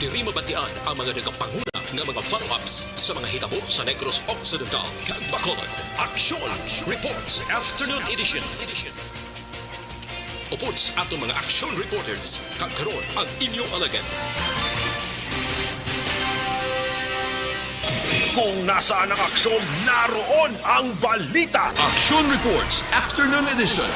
Diri mabatian ang mga nagapanguna nga mga follow-ups sa mga hitabo sa Negros Occidental kag Bacolod. Action Reports Afternoon Edition. Upod sa atong mga action reporters, kag karon ang inyong alagad. Kung nasaan ang aksyon, naroon ang balita. Action Reports Afternoon Edition.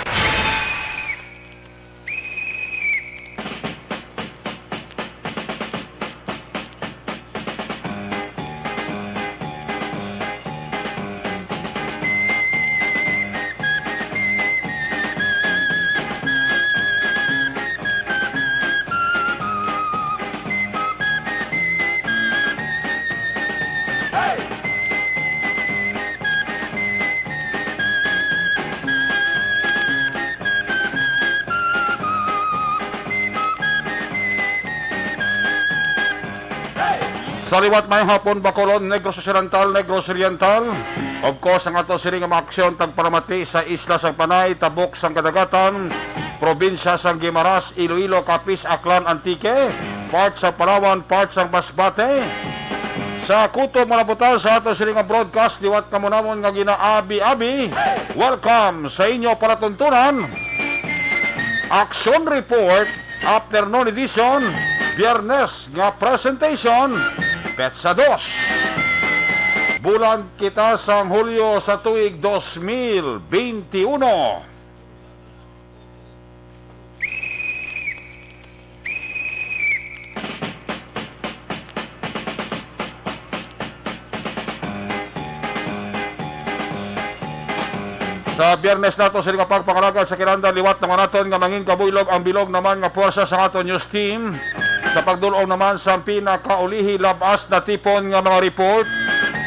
Sariwat may hapon, Bacolod, Negros Occidental, Negros Oriental. Of course, ang ato siring nga aksyon tagparamati sa isla sang Panay, Tabok sang Kadagatan, probinsya sang Guimaras, Iloilo, Capiz, Aklan, Antique, part sa Palawan, part sang Masbate. Sa kuto malabutan sa ato siring nga broadcast, liwat kamunamon nga ginaabi-abi. Welcome sa inyo palatuntunan. Action Report, Afternoon Edition, Biyernes nga presentation, Petsa 2. Bulan kita sa Hulyo sa tuig 2021. Sa Biyernes nato sa pagpangalagal sa kinanda liwat naman naton nga mangin kabuylog ang bilog naman nga puwersa sa aton news team. Sa pagdulong naman sa pinakaulihi labas na tipon nga mga report,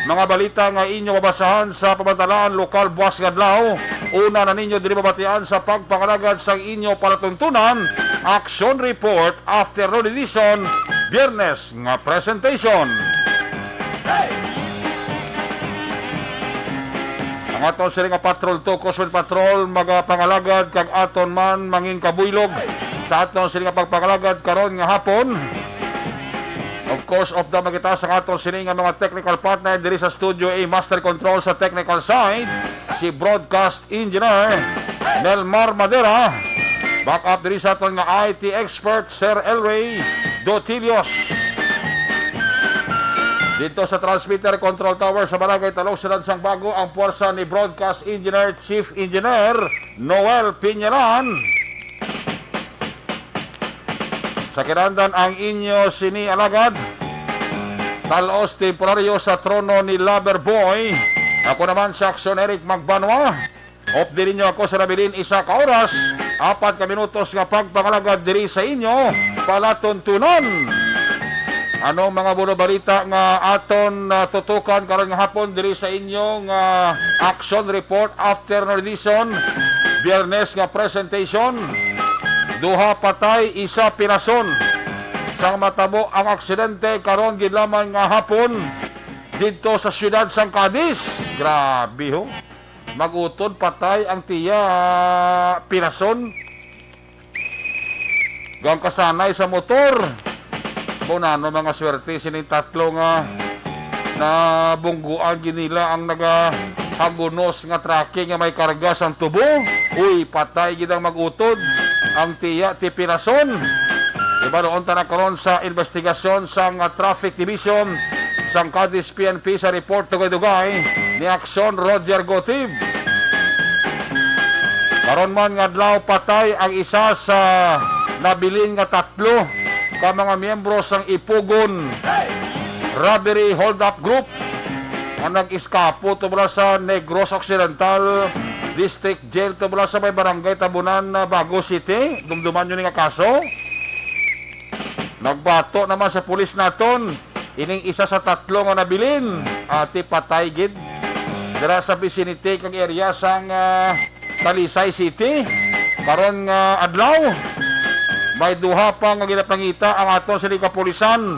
mga balita nga inyo mabasahan sa pamantalaan lokal buwas gadlaw. Una na ninyo diri mabatian sa pagpangalagad sa inyo palatuntunan, Action Report Afternoon Edition, Biyernes nga presentation. Ang aton sila nga patrol to, Coastal Patrol, magapangalagad kag aton man mangin kabuylog sa aton sila nga pagpangalagad karon nga hapon. Of course, of the magita sa aton sila nga mga technical partner diri sa Studio A, Master Control sa technical side, si Broadcast Engineer Nelmar Madera. Back up diri sa aton nga IT expert, Sir Elray Dotilios. Dito sa Transmitter Control Tower sa Barangay Talong, Silan Sang Bago, ang puwersa ni Broadcast Engineer, Chief Engineer Noel Piñeran. Sa kirandan ang inyo sini alagad, talos temporaryo sa trono ni Loverboy. Ako naman si Action Eric Magbanwa. Off din ninyo ako sa nabilin isa ka oras, 4 ka minutos nga pagpangalagad diri sa inyo palatuntunan. Anong mga buno balita nga aton tutukan karon nga hapon diri sa inyong Action Report Afternoon Edition, Biyernes nga presentation. Duha patay, isa pinason. Sang matabo ang aksidente karon gidlaman nga hapon dito sa siyudad sang Cadiz. Grabe ho. Magutod patay ang tiya pinason. Gang kasanay sa motor. Muna no mga swerte sining tatlo nga na bungguan ginila ang nagahagunos nga tracking nga may karga sang tubo. Uy, patay gid ang magutod ang tiya ti pinason. Iba doon ta na karon sa investigasyon sang Traffic Division sang Cadiz PNP sa report Dugay-Dugay ni Action Roger Gotib. Karon man nga adlaw patay ang isa sa nabilin nga tatlo ka mga miyembro sang Ipugon Robbery Hold Up Group ang nag-iskapo tubula sa Negros Occidental District Jail tubula sa may barangay Tabunan, Bago City. Dumduman yun nga kaso. Nagbato naman sa pulis naton ining isa sa tatlo nga nabilin ati patay gid dira sa vicinity kang area sang Talisay City. Karon nga adlaw may duha pa nga ginapangita ang aton sa kapulisan.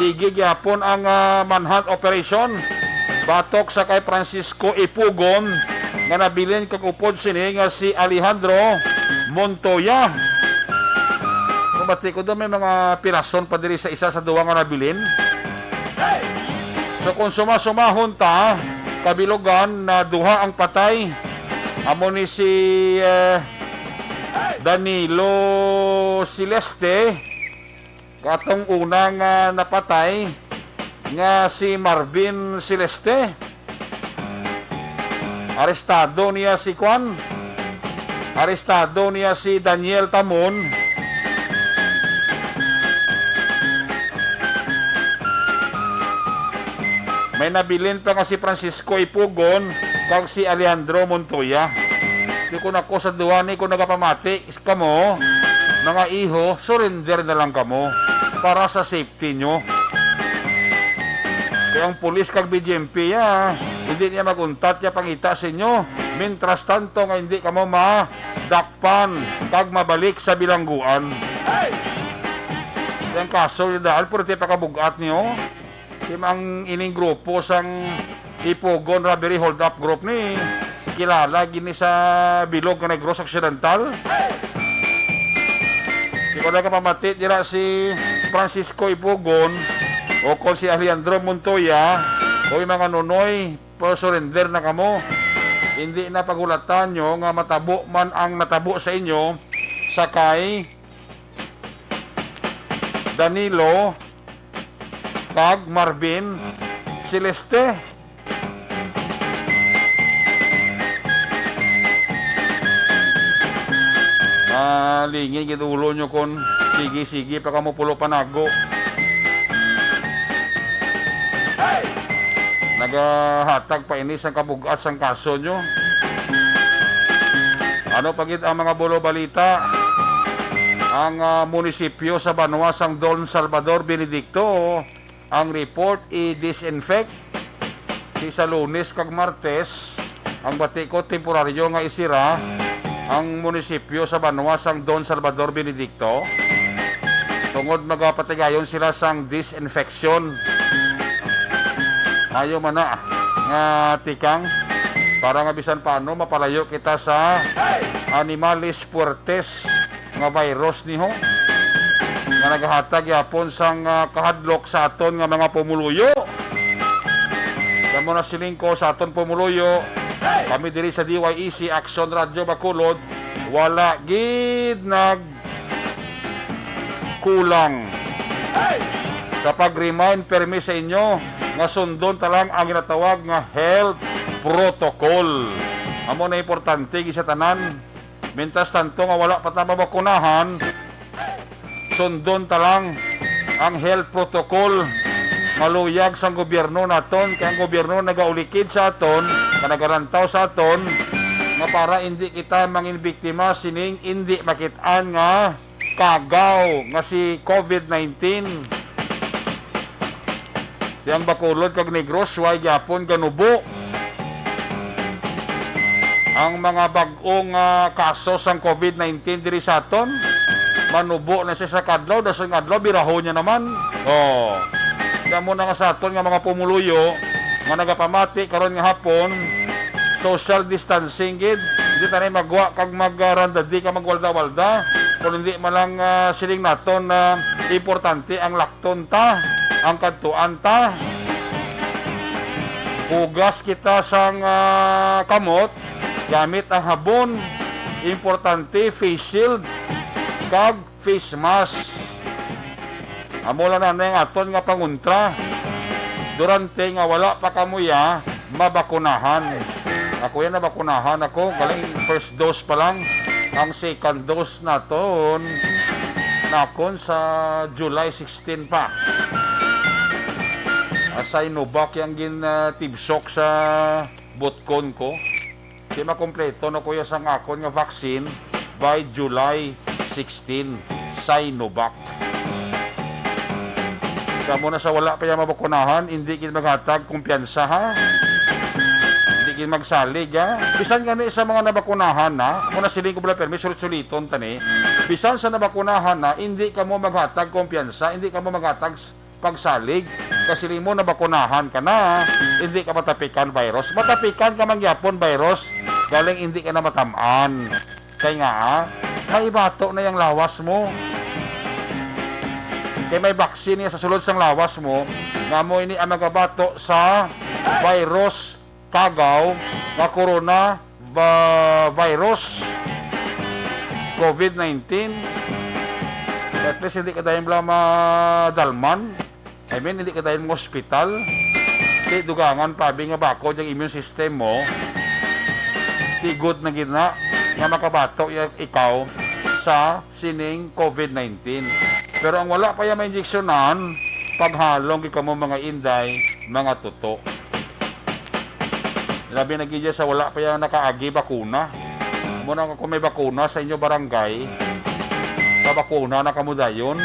Sige gyapon ang manhunt operation batok sa kay Francisco Ipugon nga nabilin kag upod sini nga si Alejandro Montoya. Nabati ko doon may mga pirason pa diri sa isa sa duwa nga nabilin. So kung sumasumahon ta, kabilogan na duha ang patay. Amo ni si Danilo Celeste, katong unang napatay nga si Marvin Celeste. Arestado niya si Kwan. Arestado niya si Daniel Tamon. May nabilin pa nga si Francisco Ipugon kag si Alejandro Montoya. Di ko nako sa duwa ni ko nagapamati kamo, mga iho, surrender na lang kamo para sa safety nyo. Kaya ang pulis kag BGMP hindi niya maguntat niya pangita sa inyo. Mintras tanto nga hindi kamo madakpan kag mabalik sa bilangguan. Yung kaso yung dahil puro tayo pakabugat niyo. Yung ang ining grupo sang Ipugon Robbery Hold Up Group ni kilala gini sa Bilog nga Negros Occidental. Di ko na kapamati dira si Francisco Ipugon o kung si Alejandro Montoya o yung mga nunoy surrender na kamo. Hindi na pagulatan nyo nga matabo man ang natabo sa inyo sakay Danilo kag Marvin Celeste. Lingin gitulo nyo kon sige pa kamo pulo panago. Nagahatag pa inis ang kabugat sang kaso nyo. Ano pagit ang mga bulo balita? Ang munisipyo sa Banwa sang Don Salvador Benedicto, ang report i-disinfect sa Lunes kag Martes. Ang batiko temporaryo nga isira ang munisipyo sa Banwa sang Don Salvador Benedicto. Tungod magapatigayon sila sang disinfection. Ayaw man na nga tikang para nga bisan paano mapalayo kita sa animalis puertes nga virus niho nga naghatag yapon sang kahadlok sa aton nga mga pumuluyo. Kamo na silingko sa aton pumuluyo. Kami diri sa DYEC Action Radio Bacolod wala gid nag kulang sa pag-remind permi sa inyo nga sundon talang ang ginatawag nga health protocol. Amo na importante gisa tanan. Mintas tanto nga wala pa ta mabakunahan, sundon talang ang health protocol. Maluyag sang gobyerno naton, kaya ang gobyerno nagaulikid sa aton, nga nagarantaw sa aton, nga para hindi kita mangin biktima sining hindi makitaan nga kagaw nga si COVID-19. Yang Bacolod kag Negros way gyapon ganubo ang mga bag-ong kaso sang COVID-19 diri sa aton. Manubo na siya sa kadlaw, dasang kadlaw biraho niya naman. Damo na nga sa aton nga mga pumuluyo nga nagapamati karon nga hapon social distancing gid. Hindi tanay magwa kag magrandadi ka magwalda-walda kung hindi malang siling naton na importante ang lakton ta, ang kadtuan ta. Hugas kita sang kamot gamit ang habon. Importante face shield kag face mask. Amo lang na yung aton nga panguntra durante nga wala pa kamuya mabakunahan. Ako yan nabakunahan ako, galing first dose pa lang. Ang second dose naton nakon sa July 16 pa. Asay Novak yung tibsok sa botkon ko. Di makompleto na kuya sang akon nga vaccine by July 16. Sinovac. Kamo na sa wala pa yung mabakunahan, hindi kin maghatag kumpiyansa ha. Hindi kin magsalig ha. Bisan gani sa mga nabakunahan na, muna siling ko bala permi, sulit-suliton tani. Bisan sa nabakunahan na, hindi ka mo maghatag kumpiyansa, hindi ka mo maghatag pagsalig. Kasi mo nabakunahan ka na, hindi ka matapikan virus. Matapikan ka mangyapon virus, galing hindi ka na matamaan. Kaya nga may bato na yung lawas mo. kay may vaccine niya sa sulod sang lawas mo nga mo ini ang nagabato sa virus kagaw nga corona virus COVID-19. At least hindi ka dahil madalman. I mean, hindi ka dahil ng hospital. Di dugangan pabi nga bako yung immune system mo. Di good na gina nga makabato ikaw sa sining COVID-19. Pero ang wala pa yung ma-injectionan, paghalong ikaw mo mga inday, mga tuto. Labi na gidya sa wala pa yung nakaagi bakuna. Muna kung may bakuna sa inyo barangay, sa bakuna na kamudayon,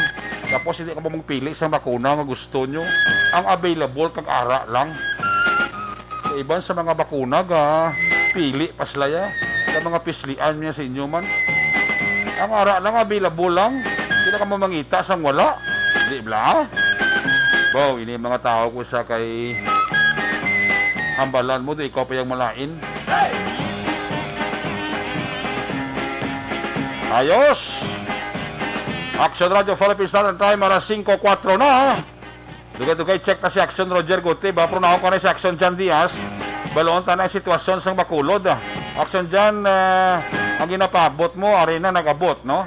tapos hindi ka pa magpili sa bakuna nga gusto nyo. Ang available kag ara lang. Sa iban sa mga bakuna ga pili paslaya, sa mga pislian niya sa inyo man. Ang ara lang available lang, hindi na ka mamangita sang wala. Di ba? Wow, ini mga tao ko sa kay hambalan mo, di ikaw pa yung malain. Ayos! Action Radio Philippines Standard Time, alas 5:04 na. Dugay-dugay check na si Action Roger Guti. Bapro na ako ka na si Action Jan Diaz. Baloon ta na sitwasyon sang Bacolod. Action Jan, ang ginapabot mo, arena nagabot, no?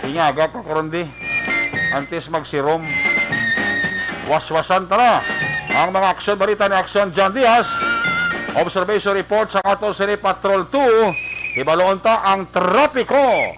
Inyaga ko kurundi. Antes magsirom. Waswasan tara. Ang mga action balita ni Action Jan Diaz. Observation report sa Katol City Patrol 2. Ibaloon ta ang trapiko.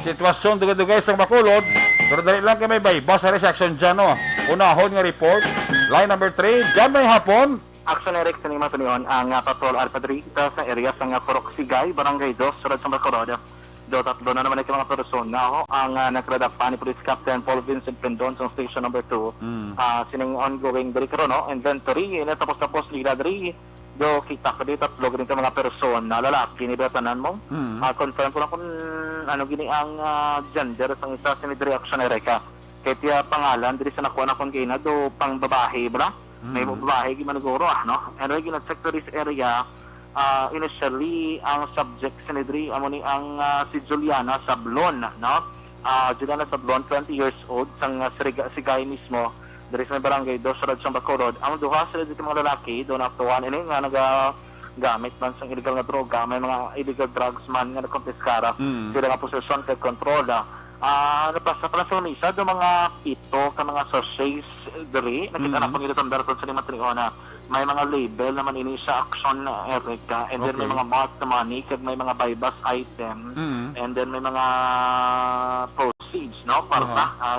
Sitwasyon dugay-dugay sa Bacolod. Pero dali lang kay may baybas sa Action Jan, no? Unahon nga report. Line number 3. Jan may hapon. Action Eric sa nima tunion ang Patrol Alpadri sa area sa Purok Sigay, Barangay 2, Surad sa Bacolod. Tatlo na naman ay mga persona ang nagradapa ni Police Captain Paul Vincent Pendon sa station number 2. Sining ongoing diri karon, no? Inventory na tapos nila diri do kita ko dito tatlo gini ka mga persona lalaki ni batanan mo. Confirm ko lang kung ano gini ang gender sang isa sa diri Action Erica. Kaya tiya pangalan diri sa nakuha na kung kina do pang babae bra. May babae gi manuguro no. And again at sector this area initially ang subject sinidri amo ni ang si Juliana Sablon, no? Juliana Sablon, 20 years old, sang Sigay mismo dari sa barangay 2 sa Radyo Bacolod. Ang duha sila dito mga lalaki doon aktuan ini nga gamit man sang illegal nga droga, may mga illegal drugs man nga nakonfiskara. Sila nga posesyon kay control. Napasa pala sa unisa do mga pito ka mga sachets diri nakita na ko nila tandar ko sa lima triona. May mga label naman ini sa Action Erica, and then may mga marked money, kag may mga buy-bus item, and then may mga proceeds, no? Para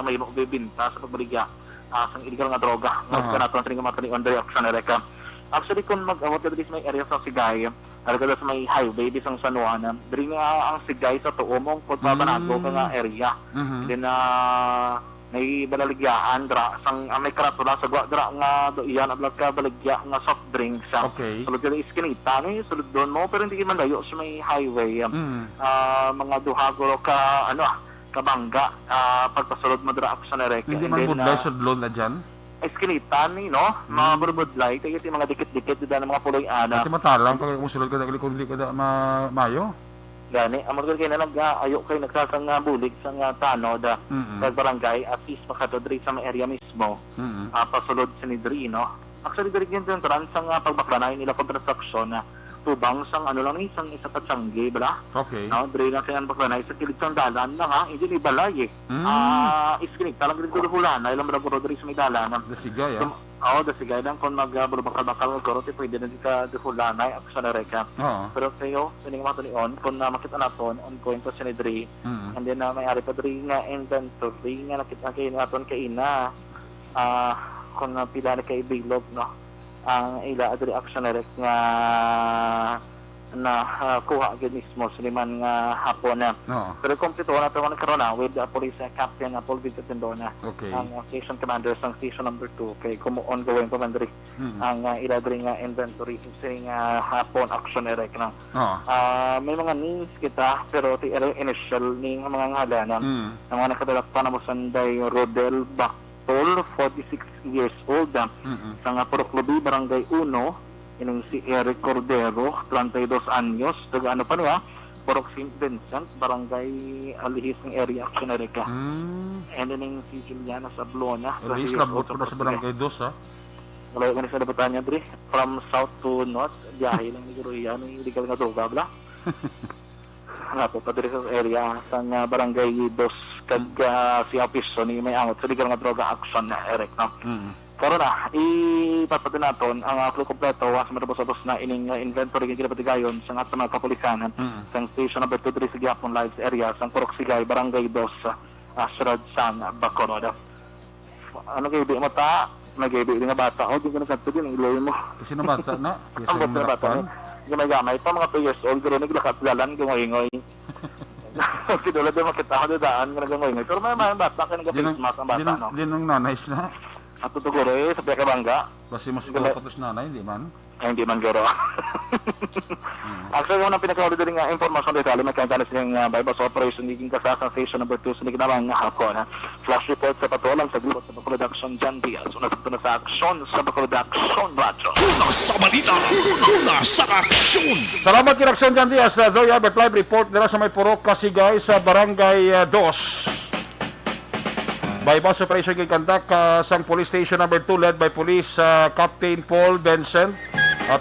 may bibinta sa pagbaligya sa illegal nga droga. Nagkanato na nga matali on the Action Erica. Actually, kung mag-awat dito sa may area sa Sigay, alagad sa may highway, bisang San Juan, diri nga ang Sigay sa tuomong pagbabanado ka nga area. And then, may balaligyan dra sang may karatula sa gwa dra nga do iyan ablag ka baligya nga soft drinks sulod dili iskinita ni sulod doon mo pero hindi man layo sa may highway mga duha guro ka kabangga pagpasulod mo dra Action Erica hindi man budlay sudlon na dyan iskinita ni no mga burbudlay kaya mga dikit-dikit dito ng mga puloy ana kasi matalang pag musulod ka dali kung hindi ka mayo gani amor kay na nag-ayo kay nagsasang bulig sa tanod sa barangay at least makadodri sa may area mismo pasulod sa nidri no actually diri gyud trans sang pagbaklanay nila construction tubang sang lang ni sang isa ka tiyangge bala no diri na sa baklanay sa kilid sang dalan lang hindi ni balay iskinig talang diri hulan ilang bro diri sa may dalan Sigay Sigay lang kung magbakal-bakal ng gorote, pwede na dito hulanay Action Erica. Pero kayo, sining mga tunion, kung makita natin, ongoing ko sinidri, and then may-ari pa diri nga inventory, nga nakita kayo natin kaina, kung pila na kayo bilog, no? Ang ila diri Action Erica nga na kuha agad mismo sa liman nga hapon na. Pero kompleto na ito karon with the police captain Paul Vincent Pendona. Ang station commander sa station number 2 kay ongoing commander ang iladri nga inventory sa hapon Action Erica na. May mga names kita pero ti initial ning mga ngalanan ang mga nakadalak pa na mo sanday Rodel Bactol, 46 years old sa Purok Lubi, Barangay 1 ining si Eric Cordero, 32 anyos, taga ano pa niya, Purok St. Vincent, Barangay Alihis ng area action Erika. And ining si Juliana Sablona, Release labot ko na sa barangay 2, ha? Malayo ka na sa nabatan niya, Dre. From south to north, biyahe lang ni Guru yan, yung illegal nga droga, bla. Nga po, padre sa area, sa barangay 2, kag si Apiso, ni may angot, sa illegal nga droga action na Eric, no? Karon na, ipapadala naton ang clue kompleto sa matapos na ining inventory ng kinapatigayon sa nga mga kapulisanan sa station number 23 sa Gyapon Lives area sa Purok Sigay, Barangay 2, Asrad, San Bacolod. Ano kayo, di mata? Nag-ibig nga bata. O, di ka nagkanto din, ang iloy mo. Kasi na bata na. Ang bata na bata. Gamay-gamay pa, mga 2 years old, pero naglakat galan, gumoy-ngoy. Sinulad yung makita ko daan, nagagoy-ngoy. Pero may mga bata, kaya nag-face mask ang bata, no? Di nung nanay na. At tutuguro sa Pekabanga. Kasi mas kalapatos nanay, di man? Ay, hindi man garo. Actually, yung pinakawali din nga informasyon dito, alam magkakalas yung bypass operation naging kasasang station number 2 sa naginamang hapon. Flash report sa patulang sa grupo sa Bacolod Action Jan Diaz. Una sa aksyon sa Bacolod Action Radio. Una sa balita, una sa aksyon. Salamat kinaksyon dyan, Diaz. Zoe Albert live report nila sa may Purok Kasigay sa Barangay 2. Bypass operation kay kandak sang police station number 2 led by police Captain Paul Vincent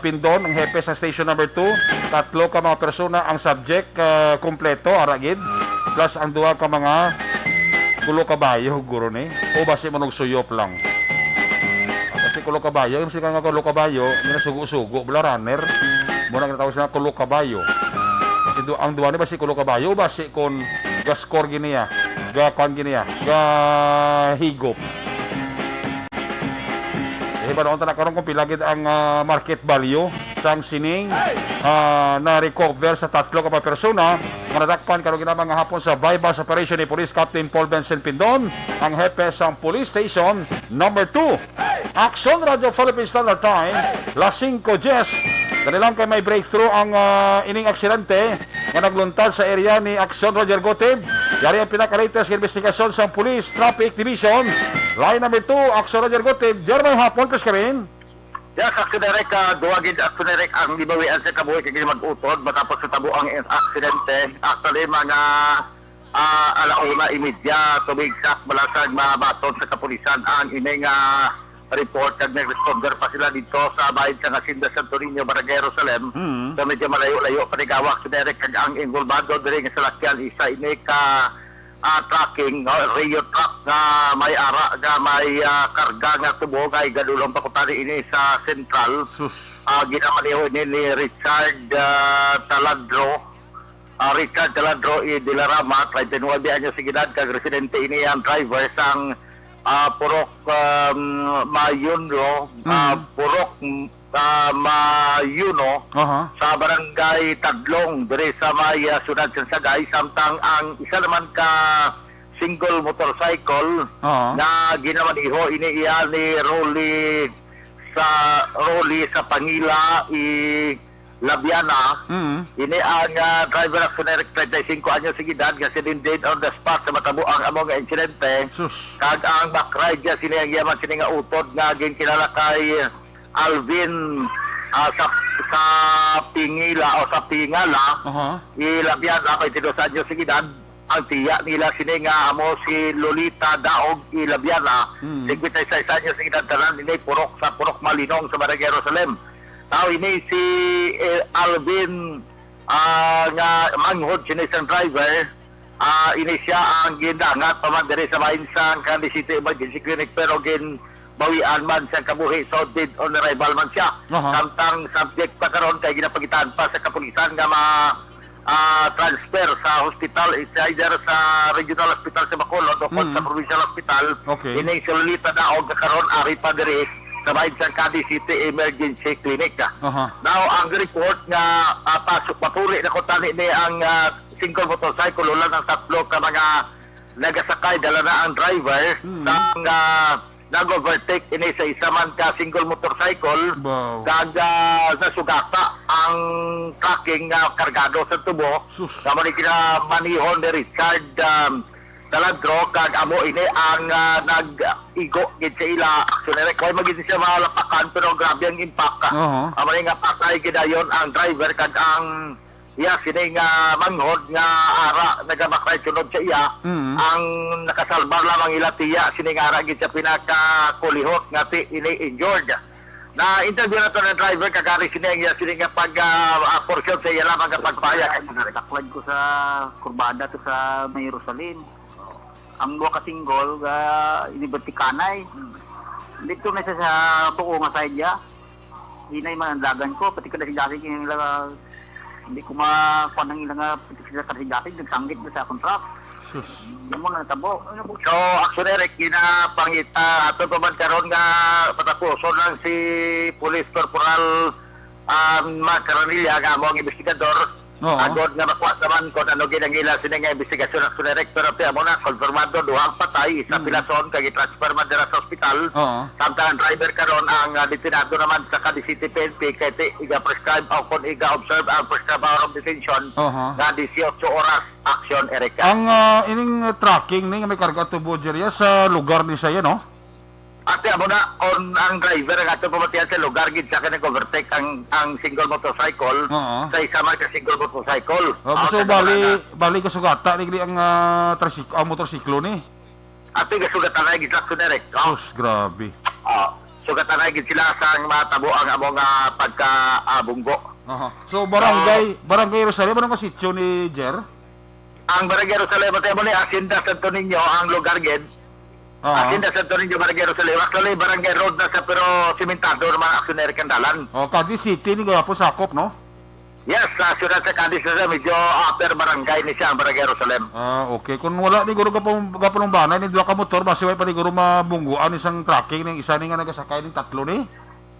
Pindon, ang hepe sa station number 2. Tatlo ka mga persona ang subject kompleto, aragid. Plus ang duha ka mga kulo kabayo, guro ni. O basi manog suyop lang. Kasi kulo kabayo, yung sika nga kulo kabayo, yun na sugo-sugo, bala runner. Muna kinatawag sila kulo kabayo. Kasi ang duha ni basi kulo kabayo, basi kon gaskor giniya. Gakon giniya, higop. Ba noon ta nakaroon kung pilagid ang market value sang sining na recover sa tatlo ka pa persona nga nadakpan karon ginamang hapon sa bypass operation ni Police Captain Paul Vincent Pindon, ang hepe sang police station number 2. Action Radio Philippine Standard Time, las 5:10. Kanilang kay may breakthrough ang ining aksidente nga nagluntad sa area ni Action Roger Gotib. Yari ang pinaka-latest investigasyon sa Police Traffic Division. Line number 2, Action Roger Gotib. Jeremy Hapon, Chris Karin. Yes, Action Direct, duwagin sa Action Direct ang gibawian sa kabuhi kaya mag-utod matapos sa tabo ang aksidente. Actually, mga alauna imidya, tumigsak, malasag, mabaton sa kapulisan ang ining report kag nag-responder pa sila dito sa bayan sa Hacienda Santo Niño, Barangay Jerusalem. So medyo malayo-layo panigawak sa direct kag ang involvado diri nga salakyan isa ini ka tracking rail truck nga may ara nga may karga nga tubo kay gadulong pakutani ini sa Central. Ginamaniho ni Richard Taladro. Richard Taladro de la Rama, 39 anyos sa edad, kag residente ini ang driver sang Purok Mayuno, Purok Mayuno sa Barangay Tadlong diri sa may Sunad sa Sagay. Samtang ang isa naman ka single motorcycle na ginamaniho ini iya ni Rolly sa Pangila Labiana. Ini ang driver ng Suneric 35 anyos sa edad kasi din dead on the spot sa matabo ang among insidente. Kag ang backride niya sini ang yaman sini nga utod nga ginkinala kay Alvin sa Pingila o sa Pingala. Labiana kay 22 anyos sa edad. Ang tiya nila sini nga amo si Lolita Daog Labiana, 56 anyos sa edad, tanan ini Purok Malinong sa Barangay Jerusalem. Tao ini si Alvin nga manghod sini isang driver. Ini siya ang gindangat paman diri sa Mainsan Candy City Emergency Clinic pero bawian man sa kabuhi, so dead on arrival man siya. Samtang subject pa karon kay ginapagitan pa sa kapulisan nga transfer sa hospital, either sa regional hospital sa Bacolod o sa provincial hospital. Ini si Lolita Daog karon ari pa diri sa Mainsan Candy City Emergency Clinic. Now, ang report nga patuloy na kutani ni ang single motorcycle ulan ang tatlo ka mga nagasakay, dala na ang driver ng nag-overtake ini sa isa man ka single motorcycle. Kag nasugata ang tracking kargado sa tubo. Naman manihon ni Richard taladro kag amo ini ang nag-igo gid sa ila aksyonere kay magid siya malapakan pero grabe ang impact. Amo nga patay gidayon ang driver kag ang sini nga manghod nga ara nagamakay sunod sa iya ang nakasalbar lamang ila tiya sini nga ara gid sa pinakakulihot nga ini injured. Na interview na to ng driver kagari sini nga pag portion sa iya lamang nga pagpaya kay Nakaklad ko sa kurbada to sa May Rosalin. Ang dua ka single ga inibertikanay. Dito na siya sa tuko nga side ya. Hinay man ang dagan ko pati kada si Jackie yung hindi ko makuha ng ilang sila kada si Jackie nagsanggit na sa contract. Yung mga natabo. So, aksyonere, kinapangita ato pa man karon nga patapuson lang si Police Corporal Mark Caranilla nga mo ang investigador. Agod nga makuha naman kung ano ginangila sila nga investigasyon aksyonere. Pero tiya mo na, konfirmado, duhang patay, isa pilason, kag i-transfer man dira sa ospital. Samtang ang driver karon ang detinado naman sa Cadiz City PNP kay iga-prescribe o kung iga-observe ang prescribe hour of detention na 18 oras aksyon, Erika. Ang ining tracking ni nga may karga to Bojeria sa lugar ni saya, no? Ate amo na on ang driver nga ato pamatian sa lugar gid sa kanang overtake ang single motorcycle sa isa man ka single motorcycle. So bali ko sugata ni ang motorsiklo ni. Ate gasugatan na gid sa sunere. Grabe. Sugatan na gid sila sang matabo ang amo nga pagka So barangay Rosario ano ka sitio ni Jer? Ang barangay Rosario mo ni Hacienda Santo Niño ang lugar gid. Hacienda Santo Niño barangay Rosario. Actually barangay road na sa pero simentado naman aksyonere kandalan. Cadiz City ni gapo sakop, no? Yes, syudad sa Cadiz na medyo upper barangay ni siya ang barangay Rosalem. Okay. Kung wala ni guro gapong banay ni duha ka motor basi way pa ni guro mabungguan isang tracking ning isa ni nga nagasakay ning tatlo ni.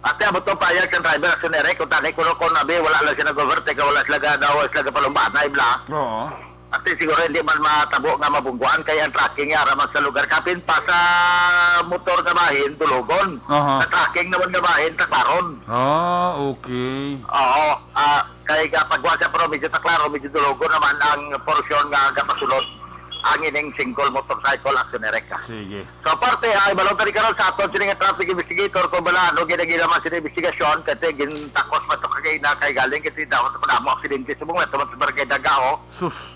Ate abot to payag kan driver aksyonere kung tanay kuno kon abi wala lang siya nag-overtake wala sila daw sila palumbanay bla. Ate siguro hindi man matabo nga mabungguan kaya ang tracking nga raman sa lugar kapin pa sa motor nga bahin tulugon. Sa tracking naman nga bahin taklaron. Okay. Oo. Kaya pagwa sa pero medyo taklaro medyo tulugon naman ang porsyon nga kapasulod ang ining single motorcycle aksyonere ka. Sige. So parte ay balong tari karon sa aton sini nga traffic investigator ko bala no ginagila man sini investigasyon kay gintakos man to kay na kay galing kasi daw na mo aksidente sa mga sa barangay Dagao.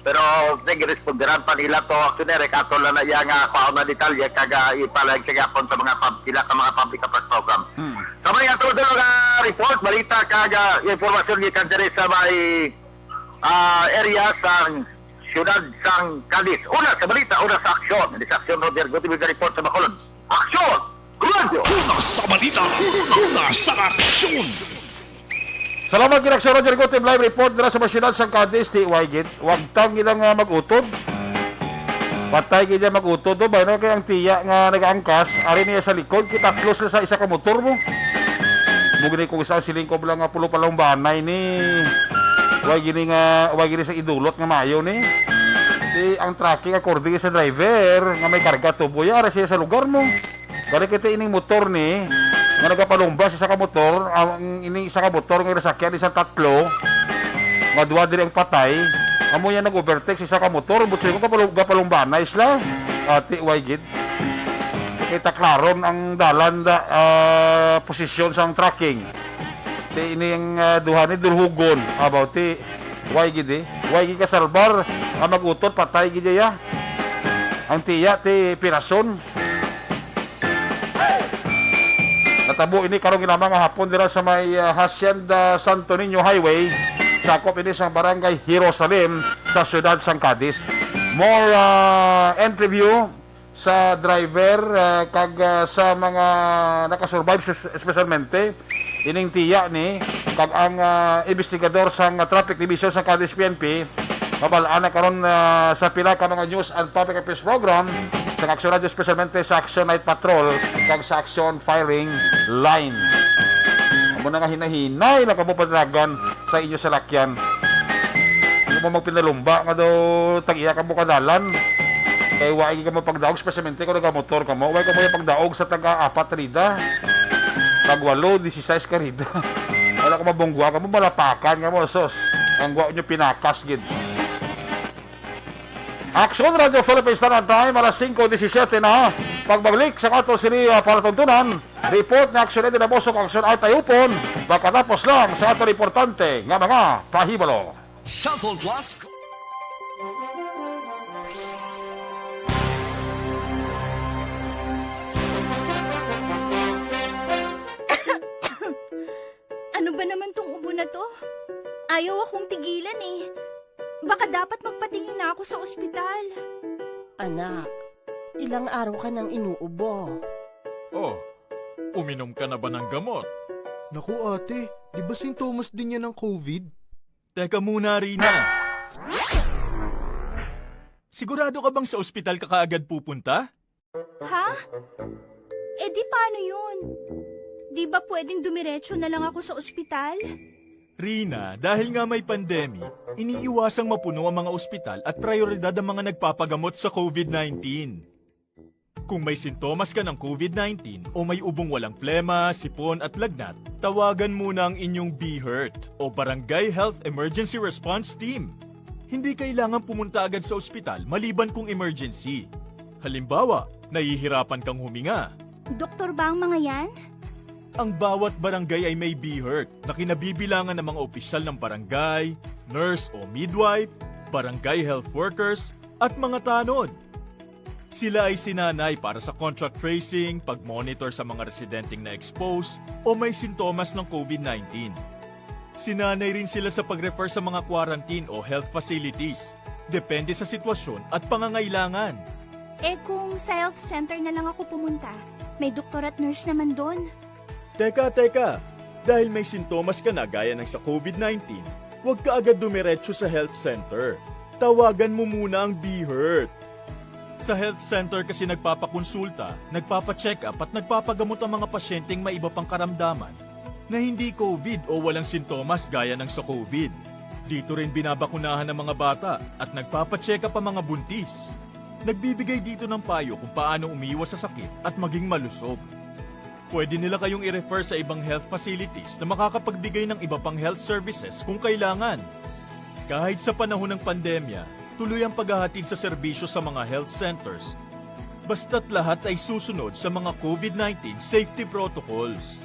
Pero nagresponderan pa nila to aksyonere kato lang na iya nga paon na detalye kaga ipalag sa gapon sa mga sila ka mga public affairs program. So may ato daw nga report balita kaga informasyon gikan diri sa may area sa Syudad sang Cadiz. Una sa balita, una sa aksyon. Hindi sa aksyon, Roger Gutibig na report sa Bacolod. Aksyon! Radio! Una sa balita, una sa aksyon. Salamat ginaksyon Roger Gutib live report dira sa Syudad sang Cadiz ti Waygit. Wag tang ilang magutod. Patay gid magutod do bayno kay ang tiya nga nagaangkas ari niya sa likod kita close sa isa ka motor mo. Mugni ko isa siling ko lang nga pulo pa lang banay ni Way gini sa idulot nga mayo ni. Di ang tracking according sa driver nga may karga tubo ya siya sa lugar mo. Kaya kita ining motor ni nga nagapalumba sa ka motor, ang ining isa ka motor nga nasakyan isang tatlo. Madua diri ang patay. Amo yan nag-overtake sa ka motor, butsi ko kapalumba na isla. Ati way gid. Kita klaron ang dalan posisyon sa tracking. Ini yang duha ni dulhugon about ti way gid ka salbar ang magutot patay gid ya ang tiya ti pirason natabo ini karong ginamang hapon dira sa may Hacienda Santo Niño Highway sakop ini sa barangay Jerusalem sa Syudad sang Cadiz. More interview sa driver kag sa mga nakasurvive especialmente ining tiya ni kag ang investigador sang traffic division sa Cadiz PNP mabalaan na karon sa pila ka mga news and public affairs program sa aksyon radio especialmente sa action night patrol kag sa action firing line. Amo na nga hinahinay na kabupadragan sa inyo sa lakyan. Kung mo magpinalumba nga daw tag-iya ka mo kadalan kay waay ka mo pagdaog especialmente kung nagamotor ka mo way ka mo pagdaog sa taga-apat rida Pag-walo, 16 ka rito. Wala ko mabungwa ka mo, malapakan ka mo, sos. Ang gwa nyo pinakas, gid. Action Radio Philippines Standard Time, alas 5:17 na. Pagbalik sa kato sini palatuntunan, report na aksyon na bosok aksyon ay tayupon, makatapos lang sa ato importante nga mga pahibalo. Cellphone Plus. Ano ba naman tong ubo na to? Ayaw akong tigilan eh. Baka dapat magpatingin na ako sa ospital. Anak, ilang araw ka nang inuubo. Oh, uminom ka na ba ng gamot? Naku ate, di ba sintomas din yan ng COVID? Teka muna, Rina. Sigurado ka bang sa ospital ka kaagad pupunta? Ha? Eh di paano yun? Di ba pwedeng dumiretso na lang ako sa ospital? Rina, dahil nga may pandemic, iniiwasang mapuno ang mga ospital at prioridad ang mga nagpapagamot sa COVID-19. Kung may sintomas ka ng COVID-19 o may ubong walang plema, sipon at lagnat, tawagan muna ang inyong BHERT o Barangay Health Emergency Response Team. Hindi kailangan pumunta agad sa ospital maliban kung emergency. Halimbawa, nahihirapan kang huminga. Doktor ba ang mga yan? Ang bawat barangay ay may BHERT na kinabibilangan ng mga opisyal ng barangay, nurse o midwife, barangay health workers, at mga tanod. Sila ay sinanay para sa contact tracing, pag-monitor sa mga residenteng na-expose o may sintomas ng COVID-19. Sinanay rin sila sa pag-refer sa mga quarantine o health facilities, depende sa sitwasyon at pangangailangan. Eh kung sa health center na lang ako pumunta, may doktor at nurse naman doon. Teka, dahil may sintomas ka na gaya ng sa COVID-19, huwag ka agad dumiretso sa health center. Tawagan mo muna ang BHERT. Sa health center kasi nagpapakonsulta, nagpapacheck up at nagpapagamot ang mga pasyenteng may iba pang karamdaman na hindi COVID o walang sintomas gaya ng sa COVID. Dito rin binabakunahan ng mga bata at nagpapacheck up ang mga buntis. Nagbibigay dito ng payo kung paano umiwas sa sakit at maging malusog. Pwede nila kayong i-refer sa ibang health facilities na makakapagbigay ng iba pang health services kung kailangan. Kahit sa panahon ng pandemya, tuloy ang paghahatid sa serbisyo sa mga health centers. Basta't lahat ay susunod sa mga COVID-19 safety protocols.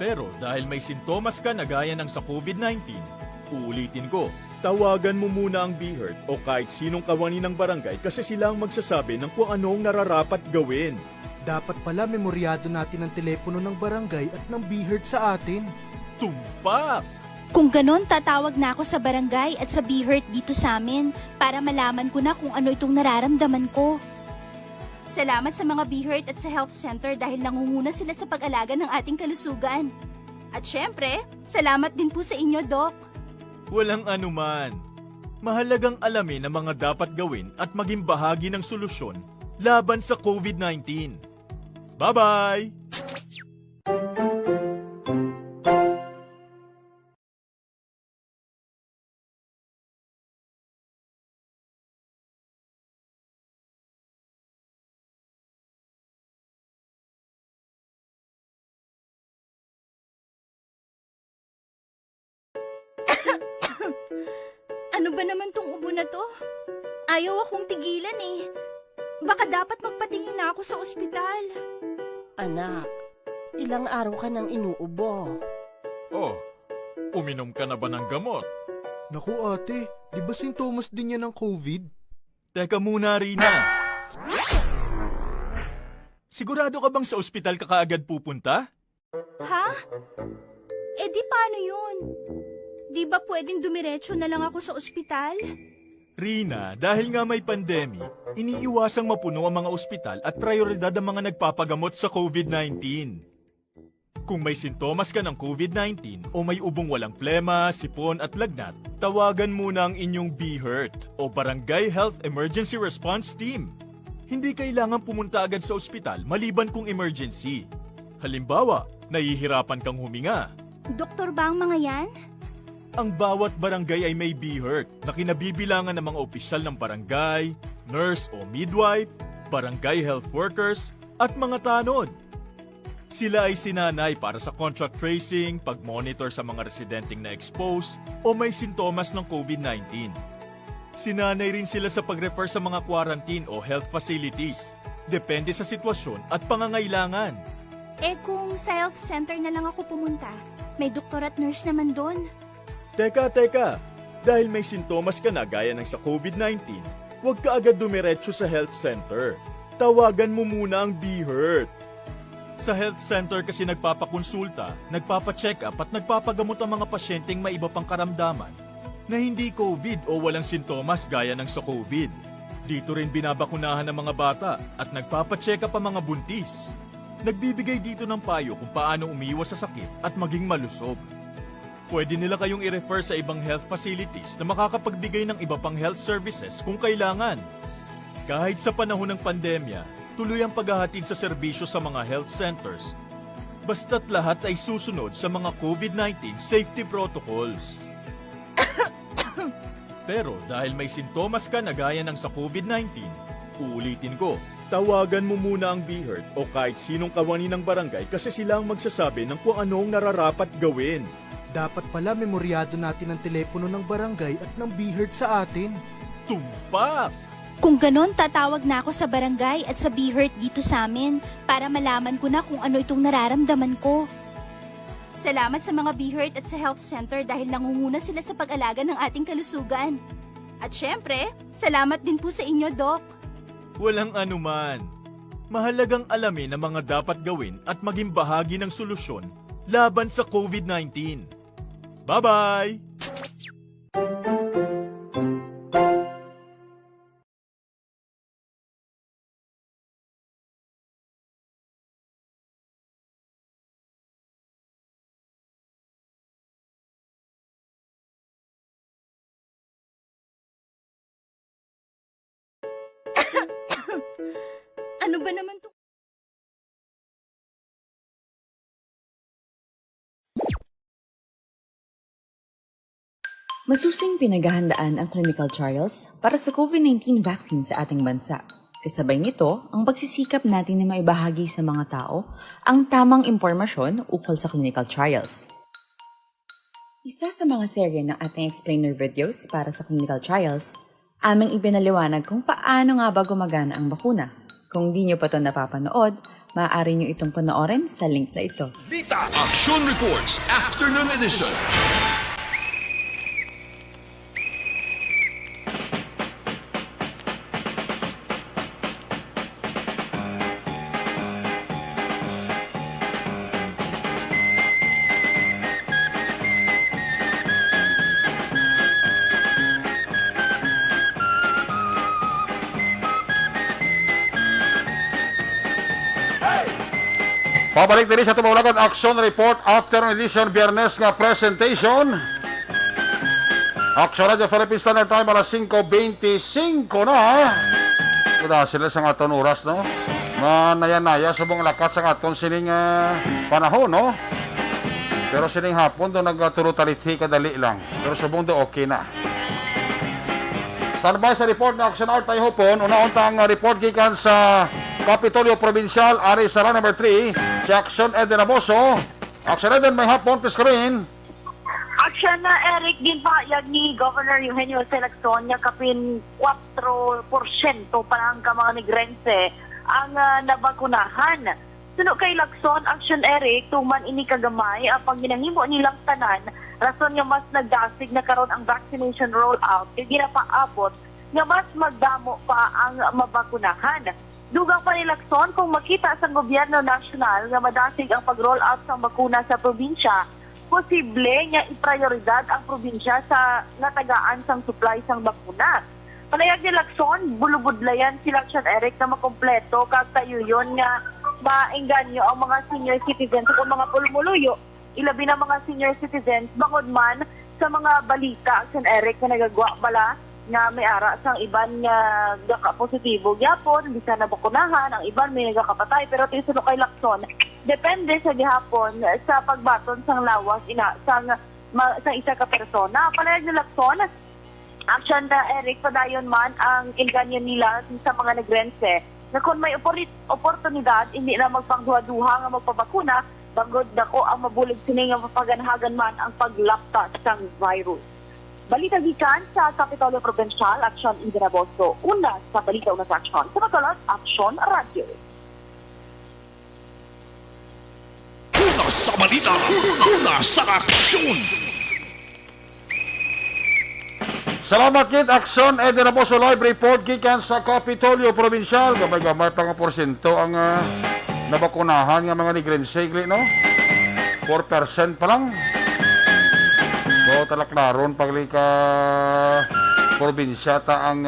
Pero dahil may sintomas ka na gaya ng sa COVID-19, uulitin ko, tawagan mo muna ang BHERT o kahit sinong kawani ng barangay kasi sila ang magsasabi ng kung anong nararapat gawin. Dapat pala memoryado natin ang telepono ng barangay at ng BHERT sa atin. Tumpak! Kung ganon, tatawag na ako sa barangay at sa BHERT dito sa amin para malaman ko na kung ano itong nararamdaman ko. Salamat sa mga BHERT at sa health center dahil nangunguna sila sa pag-alaga ng ating kalusugan. At syempre, salamat din po sa inyo, Doc. Walang anuman. Mahalagang alamin ang mga dapat gawin at maging bahagi ng solusyon laban sa COVID-19. Bye-bye! Ano ba naman tong ubo na to? Ayaw akong tigilan eh. Baka dapat magpatingin na ako sa ospital. Anak, ilang araw ka nang inuubo. Oh, uminom ka na ba ng gamot? Naku ate, di ba sintomas din yan ng COVID? Teka muna, Rina. Sigurado ka bang sa ospital ka kaagad pupunta? Ha? Eh di paano yun? Di ba pwedeng dumiretso na lang ako sa ospital? Rina, dahil nga may pandemic, iniiwasang mapuno ang mga ospital at prioridad ang mga nagpapagamot sa COVID-19. Kung may sintomas ka ng COVID-19 o may ubong walang plema, sipon at lagnat, tawagan muna ang inyong BHERT o Barangay Health Emergency Response Team. Hindi kailangan pumunta agad sa ospital maliban kung emergency. Halimbawa, nahihirapan kang huminga. Doktor ba ang mga yan? Ang bawat barangay ay may BHERT na kinabibilangan ng mga opisyal ng barangay, nurse o midwife, barangay health workers, at mga tanod. Sila ay sinanay para sa contact tracing, pag-monitor sa mga residenteng na-expose o may sintomas ng COVID-19. Sinanay rin sila sa pag-refer sa mga quarantine o health facilities. Depende sa sitwasyon at pangangailangan. Kung sa health center na lang ako pumunta, may doktor at nurse naman doon. Teka. Dahil may sintomas ka na gaya ng sa COVID-19, huwag ka agad dumiretso sa health center. Tawagan mo muna ang BHERT. Sa health center kasi nagpapakonsulta, nagpapacheck up at nagpapagamot ang mga pasyenteng may iba pang karamdaman na hindi COVID o walang sintomas gaya ng sa COVID. Dito rin binabakunahan ng mga bata at nagpapacheck up ang mga buntis. Nagbibigay dito ng payo kung paano umiwas sa sakit at maging malusog. Pwede nila kayong i-refer sa ibang health facilities na makakapagbigay ng iba pang health services kung kailangan. Kahit sa panahon ng pandemya, tuloy ang paghahatid sa serbisyo sa mga health centers. Basta't lahat ay susunod sa mga COVID-19 safety protocols. Pero dahil may sintomas ka na gaya ng sa COVID-19, uulitin ko, tawagan mo muna ang BHERT o kahit sinong kawani ng barangay kasi sila ang magsasabi ng kung anong nararapat gawin. Dapat pala memoryado natin ang telepono ng barangay at ng BHERT sa atin. Tumpak! Kung ganon, tatawag na ako sa barangay at sa BHERT dito sa amin para malaman ko na kung ano itong nararamdaman ko. Salamat sa mga BHERT at sa health center dahil nangunguna sila sa pag-alaga ng ating kalusugan. At syempre, salamat din po sa inyo, Doc. Walang anuman. Mahalagang alamin ang mga dapat gawin at maging bahagi ng solusyon laban sa COVID-19. Bye-bye! Ano ba naman to? Masusing pinaghahandaan ang clinical trials para sa COVID-19 vaccine sa ating bansa. Kasabay nito, ang pagsisikap natin na maibahagi sa mga tao ang tamang impormasyon ukol sa clinical trials. Isa sa mga serye ng ating explainer videos para sa clinical trials, aming ibinaliwanag kung paano nga ba gumagana ang bakuna. Kung di nyo pa ito napapanood, maaari nyo itong panoorin sa link na ito. Vita Action Reports Afternoon Edition. Pabalik din sa tumulagan Action Report Afternoon Edition Biyernes nga presentation. Action Radio Philippine Standard Time alas 5:25 na. Kada sila sa aton oras, no? Manaya-naya subong lakat sa aton sining panahon, no? Pero sining hapon do nagtulutalithi kadali lang. Pero subong do okay na. Standby sa report na Action Art tayo hopon. Una-untang report gikan sa Kapitolyo Provincial, ari sa number 3, si Action Eden Aboso. Action Eden, may hapon, please screen. Action na Eric ginpahayag ni Governor Eugenio C. Lacson niya kapin 4% pa lang ka mga migrense ang nabakunahan. Suno kay Lacson, Action Eric, tuman ini kagamay ang ginahimo nilang tanan, rason nga mas nagdasig na karon ang vaccination rollout, kaya ginapaabot nga mas magdamo pa ang mabakunahan. Dugang pa ni Lacson kung makita sa gobyerno nasyonal nga madasig ang pag-roll out sa bakuna sa probinsya, posible nga iprioridad ang probinsya sa natagaan sang supply sang bakuna. Panayag ni Lacson, bulubudlayan si Action Eric na makompleto kag tayo yun nga maengganyo ang mga senior citizens o mga pulmuluyo, ilabi na mga senior citizens bangod man sa mga balita Action Eric na nagagwa bala nga may ara sang iban nga gaka-positibo gyapon, bisa na bakunahan, ang iban may nagakapatay, pero tisuno kay Lacson, depende sa gihapon sa pagbaton sang lawas sang isa ka persona. Panayag ni Lacson, Action na Eric, padayon man ang inganyo nila sa mga nagrense na kung may oportunidad, hindi na magpangduha-duha nga magpabakuna, bangod dako ang mabulig sini nga mapaganhagan man ang paglapta sang virus. Balita gikan sa Kapitolyo Provincial, Aksyon Indiraboso. Una sa balita una sa Aksyon. Sumagalot, Aksyon Radio. Una sa balita, una sa aksyon. Salamat kit Aksyon Indiraboso live report gikan sa Kapitolyo Provincial. Gamay-gamay pa nga porsyento ang nabakunahan nga mga nigrense, no? 4% pa lang. So, talaklaron pagli ka probinsya ta ang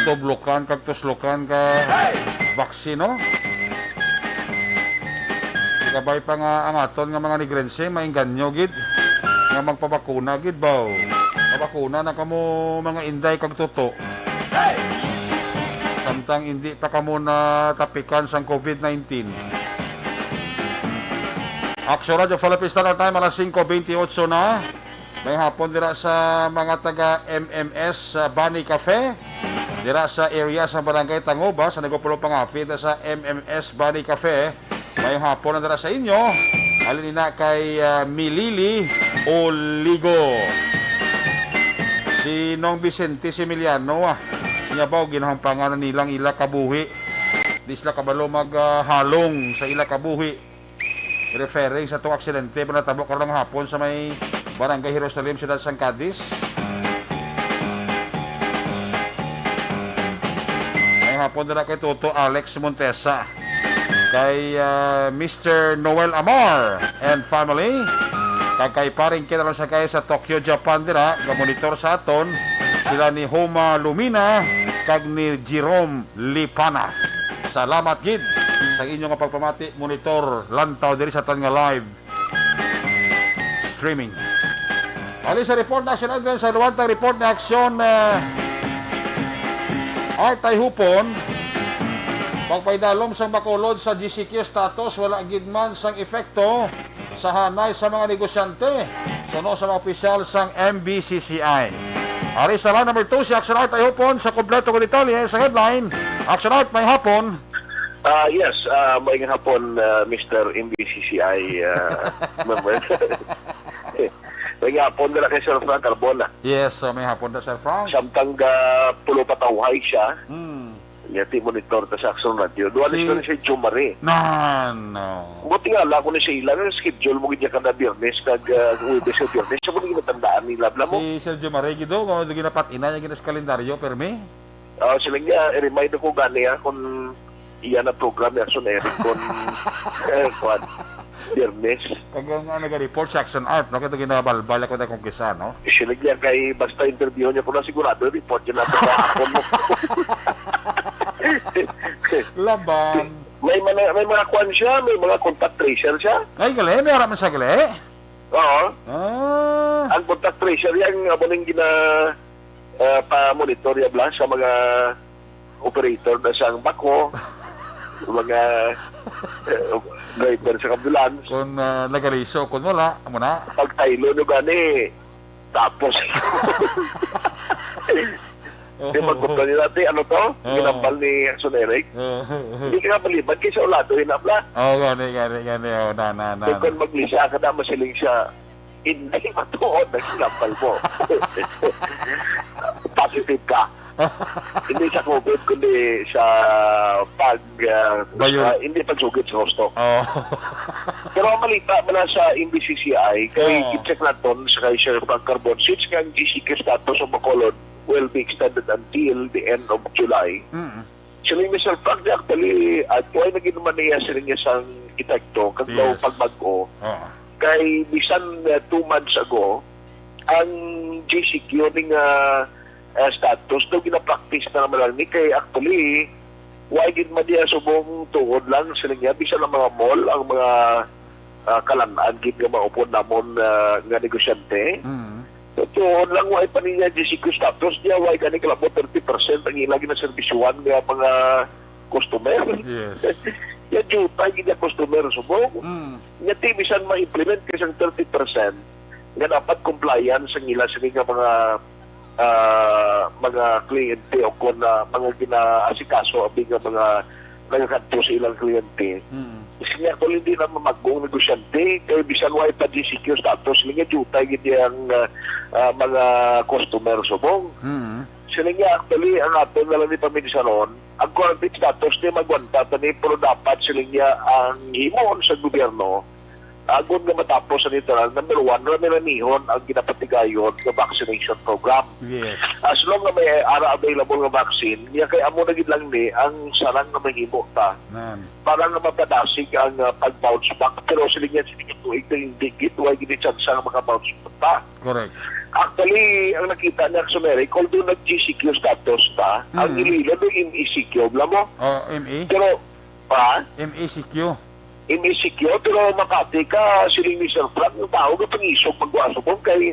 tublukan kag tuslukan ka vaksino. Kabay pa nga ang aton nga mga nigrense maingganyo gid nga magpabakuna gid baw. Pabakuna na kamo mga inday kag tuto. Samtang hindi pa kamo na tapikan sang COVID-19. Aksyon Radio Philippines Standard Time, alas 5:28 na. May hapon dira sa mga taga MMS Bunny Cafe. Dira sa area sa Barangay Tangoba, sa Nagopulo Pangapit sa MMS Bunny Cafe. May hapon na dira sa inyo. Alin na kay Milili Oligo. Si Nong Vicente Similiano, siya ba ginahang pangalan nilang ila kabuhi. Di sila kabalo maghalong sa ila kabuhi. Referring sa itong aksidente na natabok karong hapon sa may Barangay Jerusalem, Ciudad San Cadiz. May hapon na kay Toto Alex Montesa, kay Mr. Noel Amar and family, kay paring kinalong sa kay sa Tokyo, Japan dira, gamonitor sa aton, sila ni Homa Lumina, kag ni Jerome Lipana. Salamat gid sa inyong pagpamati, monitor lantaw diri sa tan nga live streaming. Ali sa report na action advance sa luwantang report na aksyon Artay Hupon, pagpaidalom sang Bacolod sa GCQ status, wala gid man sang epekto sa hanay sa mga negosyante suno sa mga opisyal sang MBCCI. Ari sa line number 2 si Action Artay Hupon sa kompleto ko detalye sa headline. Action Art, may hapon. Yes, may hapon, Mr. MBCCI member. May hapon na kay Sir Frank Carbona. Yes, may hapon na Sir Frank. Samtang pulo patawhay siya. Yati monitor ta sa Action Radio. Duwan si siya Jumare. No. Buti nga lang kung siya ilang schedule mo gid kada Biyernes kag Huwebes o Biyernes. Siya mo ginatandaan ni Labla mo. Si Sir Jumare gido kung ginapat ina niya ginas kalendaryo permi. Sila niya i-remind ko gani kung iyan na program ni Action Eric kung Biyernes. Kag nag-report sa Action Art, no? Kaya ginabalbal ako na kung kisa, no? Sila niya kay basta interview niya ko na sigurado report niya natin sa hapon mo. Laban. May mga kwan siya, may mga contact tracer siya. Ay, gali, may harap man siya, gali. Oo. Ang contact tracer yan, aboning pa-monitor ya bla sa mga operator na siyang bako, mga driver sa ambulance. Kung nagaliso, kung wala, amo na. Pagtaylo nyo gani, tapos di magpunta nila natin, ano to? Ginambal ni Action Eric. Hindi ka nga maliban kaysa ulado, hinabla. Gani. Na. Kung maglisa ka na, masiling siya, hindi matuon na ginambal mo. Positive ka. Hindi sa COVID, kundi sa hindi pagsugit sa hosto. Pero ang malita mula sa MBCCI, kay i-check natin sa kay Sir Frank Carbon, since nga ang GCQ status of Bacolod will be extended until the end of July. Sila yung Mr. Frank, actually, at po ay naging naman niya sila niya sa itekto, kag daw pagbago. Kay bisan 2 months ago, ang GCQ ning status daw gina-practice na naman lang ni kay actually why gid man diya subong tuod lang sila niya bisan ang mga mall ang mga kalanaan gid nga maupod namon nga negosyante. Tuod lang why pa niya GCQ status niya why gani kalabo 30% ang ilagi na serbisyuan nga mga customer. Yes. Ya juta gid customer subong. Nya ti bisan ma-implement kasi 30% nga dapat compliance ang ila sa mga kliyente o kung mga ginaasikaso ang mga nagkanto sa ilang kliyente. Kasi nga kung hindi na mamagong negosyante, kaya bisan why pa GCQ status, nga jutay hindi ang mga customer subong. Sila nga actually, ang ato na lang ni Paminsanon, ang quarantine status ni magwanta ni pero dapat sila nga ang himon sa gobyerno agon nga matapos sa literal, number 1, ramiramiyon ang ginapatigayon ng vaccination program. Yes. As long na may ara available nga vaccine, niya kay amo na gid lang ni ang sarang na mahimo ta. Para na mapadasig ang pag-bounce back. Pero sila nga tuig na yung digit, huwag gini chance ang maka-bounce back ta. Correct. Actually, ang nakita niya sa Mary, although nag-GCQ status ta, ang ililo ng MECQ, bla mo? ME? Pero, MECQ. MECQ, pero Makati ka, siling ni Sir Frank, yung tao na pangisok magwaso mo, kay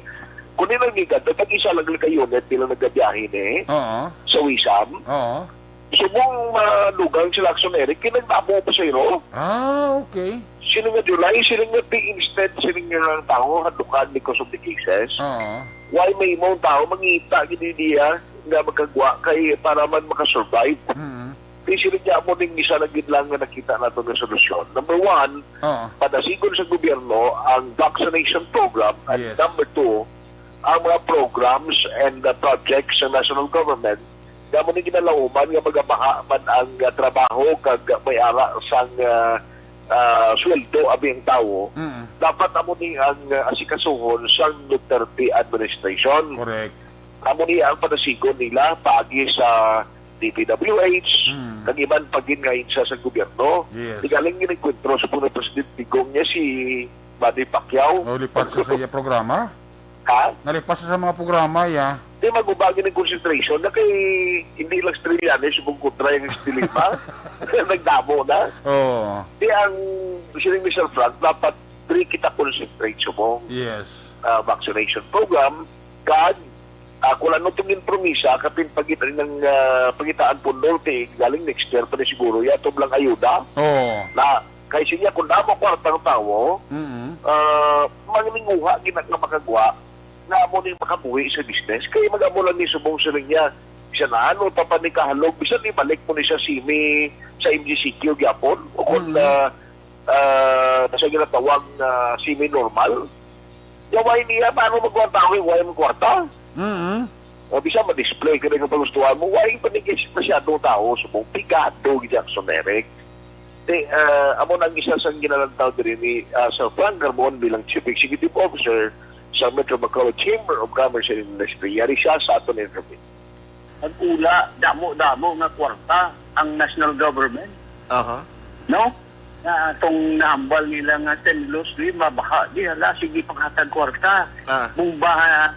kung nilang nigad, pag-isa lang ka unit, bilang naggabiyahin sa Wisam. Subong malugang sila sa Mary, kinagdamo pa sa iro. Okay. Sino nga July, sino nga instead, sino nga ng tao, hadukan because of the cases. Why may mong tao, mangita, gini niya, nga magkagwa, kay para man makasurvive. Sino nga mo ning isa na lang nga nakita nato ng solusyon. Number 1, padasigon sa gobyerno ang vaccination program. At number 2, ang mga programs and projects sa national government nga mo ning ginalauman nga magabaha man ang trabaho kag may ara sang sweldo abing tao, dapat amo ni ang asikasuhon sa Duterte administration. Correct. Amo ni ang padasigon nila pagi sa DPWH, kag-iban pagin ngayon sa gobyerno. Di galing ginigkwentro sa punong Presidente Digong niya si Manny Pacquiao. Nalipat sa iya programa? Ha? Nalipat sa mga programa, ya. Di magubagin ng concentration na kay hindi lang Australianes, subong kontra yung Estilima. Nagdamo na. Di ang sining Mr. Frank, dapat kita concentrate subong vaccination program, kag kung ano itong promisa, kapin pagitan ng pagitaan po norte, galing next year pa na siguro, yato lang ayuda. Na, kasi niya, kung damo kwartang tao, manginguha, ginag na makagwa, na amo na yung makabuhi sa business, kaya mag-amo lang ni subong sa niya, siya na ano, papanikahalog, bisan ni balik mo ni siya simi sa MGCQ gyapon, o kung nasa ginatawag na semi-normal, yaway niya, paano magkuha tao, yaway mo kwarta? Bisa ma-display ka rin ang pagustuhan mo. Huwag panikis masyadong tao subong pigado Jackson Eric. Amo nang isa sa ginalantaw din ni Sir Frank Carbon bilang Chief Executive Officer sa Metro Bacolod Chamber of Commerce and Industry. Yari siya sa aton interview. Ang ula, damo-damo nga kwarta ang national government. No? Na itong nahambal nila nga Tenlos, mabaha, di hala, sige panghatag kwarta. Bumbaha,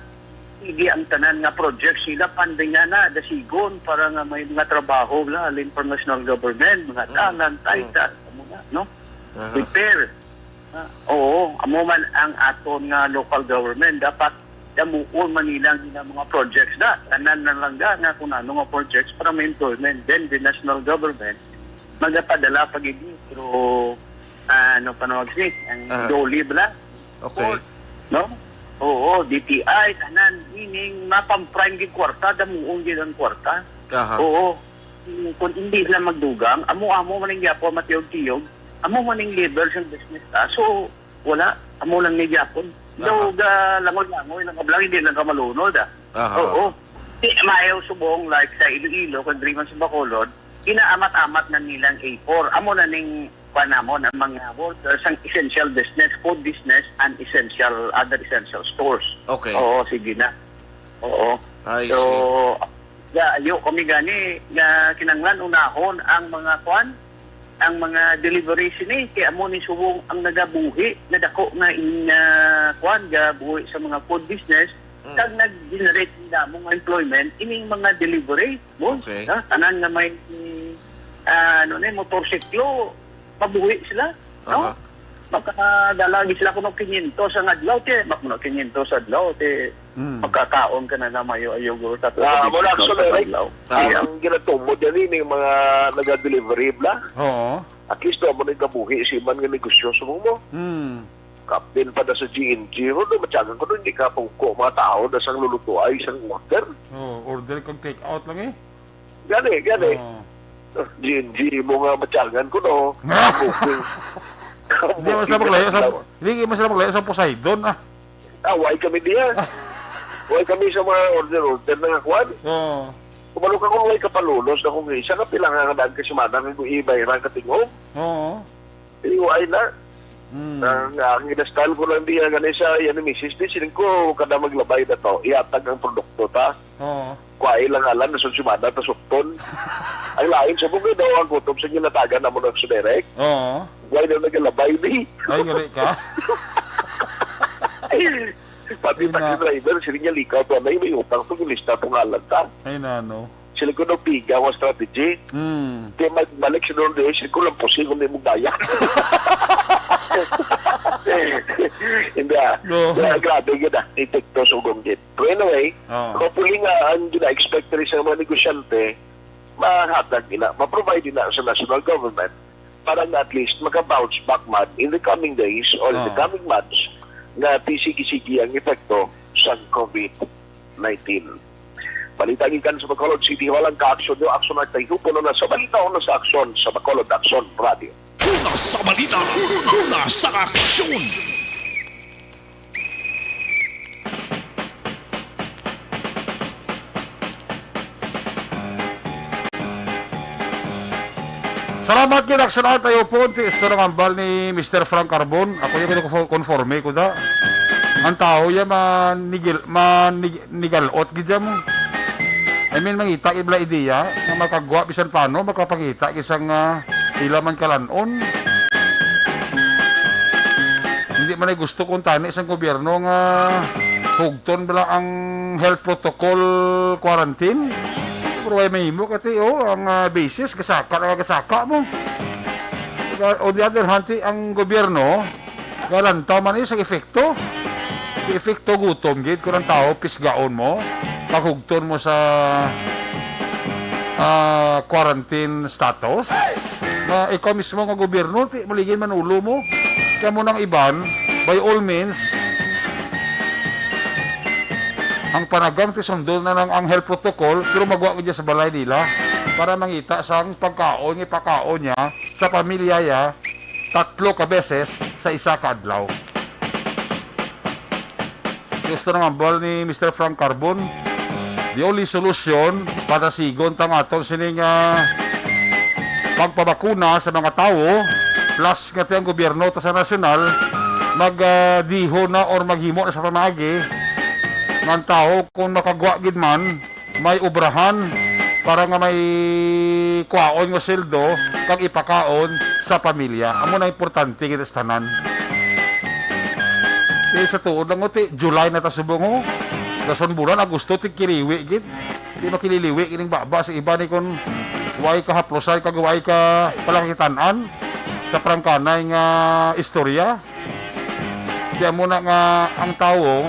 hindi ang tanan nga project sila pandinga na dasigon para nga may mga trabaho halin for national government, mga tanan, taita, no? Repair. Oo, amo man ang aton nga local government dapat damuon man nilang mga projects na tanan na lang na kung ano nga projects para may employment. Then the national government magapadala pagiging through ano panawag siya, ang dole bala. Okay. No? Oo, DTI, tanan, meaning mapamprime gid kwarta, damuon gid ang kwarta. Oo. Kung hindi sila magdugang, amo maning yapo matiyog-tiyog, amo maning labor sa business ta. So, wala, amo lang ni yapon. Daw langoy-langoy lang kablang, hindi lang ka malunod. Oo. Di maayaw subong like sa Iloilo, kung driman sa Bacolod, inaamat-amat na nilang A4. Amo na ning panamon ang mga workers ang essential business, food business, and other essential stores. Okay. Oo, sige na. Oo. I see. So, yo kami gani nga kinanglan unahon ang mga ang mga deliveries ni kay amo ni subong ang nagabuhi na dako nga gabuhi sa mga food business kag nag-generate nila mga employment ining mga delivery. Okay. Tanan nga may motorsiklo mabuhi sila, no? Magkakadalagi sila kung 500 sa adlaw, makuna 500 sa adlaw, magkakaon ka na na mayo-ayo guro. Mula actually, ang ginatungod yan yung mga nag-delivery bla. At least mo na kabuhi, siman nga negosyo sa mo. Kapin pa na sa GNG, matyagan ko hindi ka pangko mga tao na sang luluto ay isang order. Order kang take out lang Gani. GNG mo nga matyagan ko no. Hindi masarap maglayo sa Poseidon Away kami diyan. Huwag kami sa mga order na nga kwan. Oo. Kumalo ka kung may kapalunos na kung isa ka pilang nga daan ka si Manang kung ibay lang katingog. Oo. Iway na. Ang ginastyle ko lang diya ganun sa yan ni Mrs. Di siling ko kada maglabay na to. Iatag ang produkto ta. Oo. Kuwai lang alam na sumada ta sukton. Ang lain sa bugay daw ang gutom sa inyo natagan na mo ng suderek. Oo. Kuwai na nagalabay di. Ay, gali ka. Pati taxi driver, sila niya likaw to na may utang to lista itong alam ta. Ay, nano. Sila ko nang piga ang strategy. Kaya magbalik siya doon doon, sila ko lang pusin kung may mong daya. Hindi grabe yun i-take to sa ugong din. Pero anyway, hopefully nga, ang gina-expect rin sa mga negosyante, mahatag nila, ma-provide nila sa national government para na at least maka-bounce back man in the coming days or in the coming months na pisigi-sigi ang epekto sa COVID-19. Balitang ikan sa Bacolod City, walang ka-aksyon yung aksyon na tayo puno na sa balita o na sa aksyon sa Bacolod Aksyon Radio. Una sa balita, una sa aksyon. Salamat kay Naksyonan tayo po. Ito ng ambal ni Mr. Frank Carbon. Ako yung konforme ko da. Ang tao yan manigalot gidya mo. I mean, mangita ibla ideya na makagwa bisan paano makapangita isang ilaman kalanon. Hindi man ay gusto kung tani isang gobyerno nga hugton bala ang health protocol quarantine. Pero ay mahimo kati ang basis kasaka mo. On the other hand, ang gobyerno galantaw man sa efekto. Efekto gutom gid kung ang tao pisgaon mo, paghugton mo sa quarantine status. Na ikaw mismo nga gobyerno, maligin man ulo mo. Kaya mo nang iban, by all means, ang panagang tisundo na lang ang health protocol, pero magwa ko dyan sa balay nila para mangita sang pagkaon, ipakaon niya sa pamilya niya 3 ka beses sa isa ka adlaw. Gusto ng ambal ni Mr. Frank Carbon, the only solution para sigon tang aton sining pagpabakuna sa mga tao plus nga ang gobyerno ta sa nasyonal magdiho na or maghimo na sa pamagi ng tao kung makagwa gid man may obrahan para nga may kwaon nga sweldo kag ipakaon sa pamilya. Amo na importante kita sa tanan. Sa tuod lang uti, July na ta subong ho. Dason bulan, Agosto, tikiriwi gid. Di makililiwi kining baba sa iba ni kung way ka haplosay, kag way ka palangitan-an sa prangkanay nga istorya. Kaya muna nga ang tao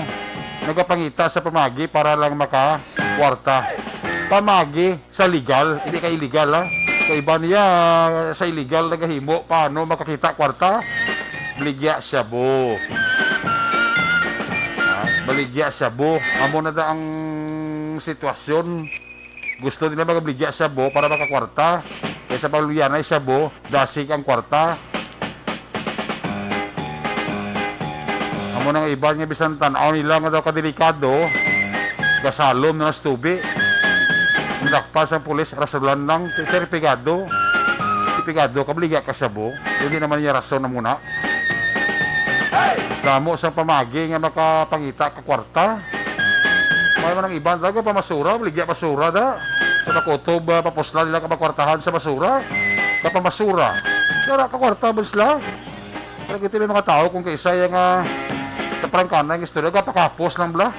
nagapangita sa pamagi para lang maka-kwarta. Pamagi sa legal, hindi ka illegal ha. Sa iba niya, sa illegal nagahimo, paano makakita kwarta? Baligya siya bo. Baligya siya bo. Amo na da ang sitwasyon. Gusto nila magbaligya siya bo para makakwarta. Kaya sa paluyanay siya bo, dasig ang kwarta. Amo nang iba niya bisan tanaw nila nga daw kadelikado. Gasalom na stubi. Nakpas ang pulis, rasulan lang. Sir, pigado. Pigado, kabaligya ka siya bo. Hindi naman niya rason na muna. Damo sa pamagi nga makapangita ka kwarta. May man ang iban talaga pamasura, baligya basura da. Sa nakutob papusla nila kapakwartahan sa basura. Kapamasura. Sara ka kwarta ba sila? Pero kita may mga tao kung kaisa yung sa prangkana yung istorya, kapakapos lang bla.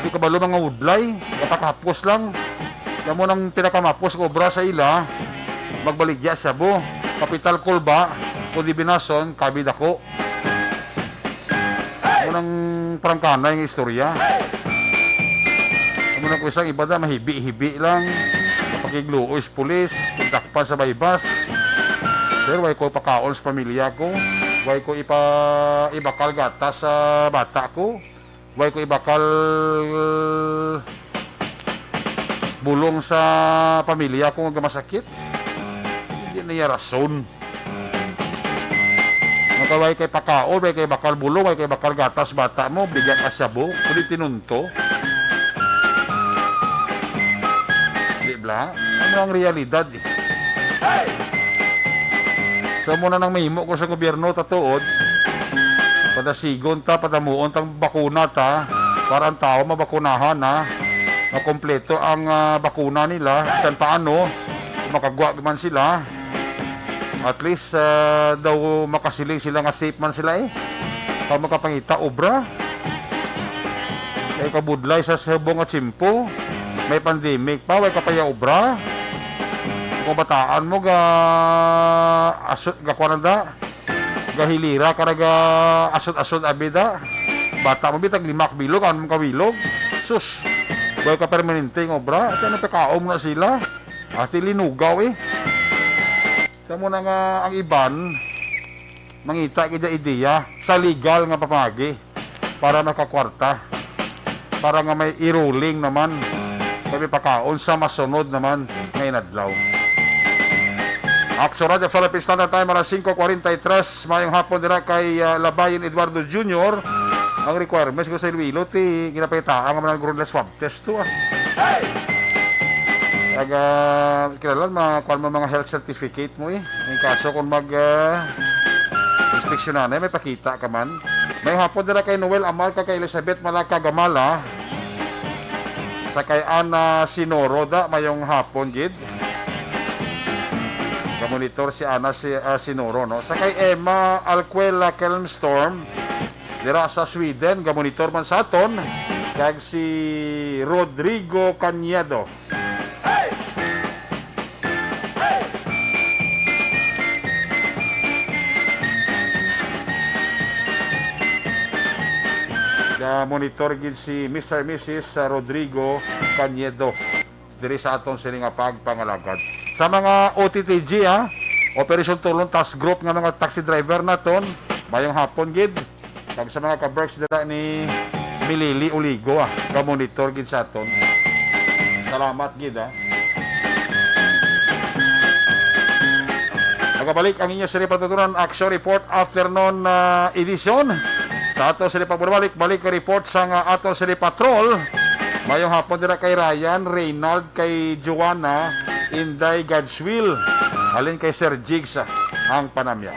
Hindi ka balo mga udlay, kapakapos lang. Kaya mo nang tinakamapos ko obra sa ila, magbaligya siya bo. Kapital Kulba, kundi binason, kabid ako. Unang prangkana yung istorya. Unang ko isang iba na mahibi-hibi lang. Kapagigluoy pulis, takpan sa baybas. Pero way ko pakaon sa pamilya ko. Way ko ibakal gata sa bata ko. Way ko ibakal bulong sa pamilya ko nga masakit. Hindi niya rason. Makaway kay pakao, may kay bakal bulo, may kay bakal gatas bata mo, bigyan ka siya buhok, kundi tinunto. Di ba? Ano ang realidad eh? So muna nang mahimo ko sa gobyerno tatuod, padasigon ta, padamuon tang bakuna ta, para ang tao mabakunahan na makompleto ang bakuna nila, saan paano, makagwa man sila. At least daw makasiling sila nga safe man sila eh. Para makapangita obra. Kaya kabudlay sa sabong at simpo. May pandemic pa, way kapaya obra. Kung bataan mo ga asot ga kwananda. Gahilira karaga asot-asot abida. Bata mo bitag limak bilog, ano mong kawilog. Sus, way ka permanente ng obra. At ano pekaom na sila. Asi linugaw eh. Kamo na nga ang iban mangita kaya ideya sa legal nga papagi para makakwarta, para nga may i-ruling naman kami pakaon sa masunod naman ngayon adlaw. Action Radio Philippine Standard Time alas 5:43 mayong hapon dira kay Labayon Eduardo Jr. Ang requirements ko sa Iloilo ti ginapaitaan nga man ang swab test to kailan makuha mo mga health certificate mo eh. Yung kaso kung inspeksyon na may pakita ka man. May hapon dira kay Noel Amal ka kay Elizabeth Malaka Gamala. Sa kay Ana Sinoro da mayong hapon gid. Kamonitor si Ana Sinoro no. Sa kay Emma Alquela Kelmstorm dira sa Sweden, gamonitor man sa aton. Kag si Rodrigo Cañedo. Monitor gid si Mr. and Mrs. Rodrigo Cañedo diri sa atong sining pagpangalagad. Sa mga OTTG Operation Tulong Task Group nga mga taxi driver naton, mayong hapon gid. Kag sa mga ka-works dira ni Milili Uligo ka-monitor gid sa aton. Salamat gid Nagabalik ang inyo siri patutunan Action Report Afternoon Edition. Sa ato sila pagbalik ka report sa ato sila patrol. Mayong hapon dira kay Ryan, Reynald, kay Joanna, Inday, Godswill, halin kay Sir Jigs ang panamya.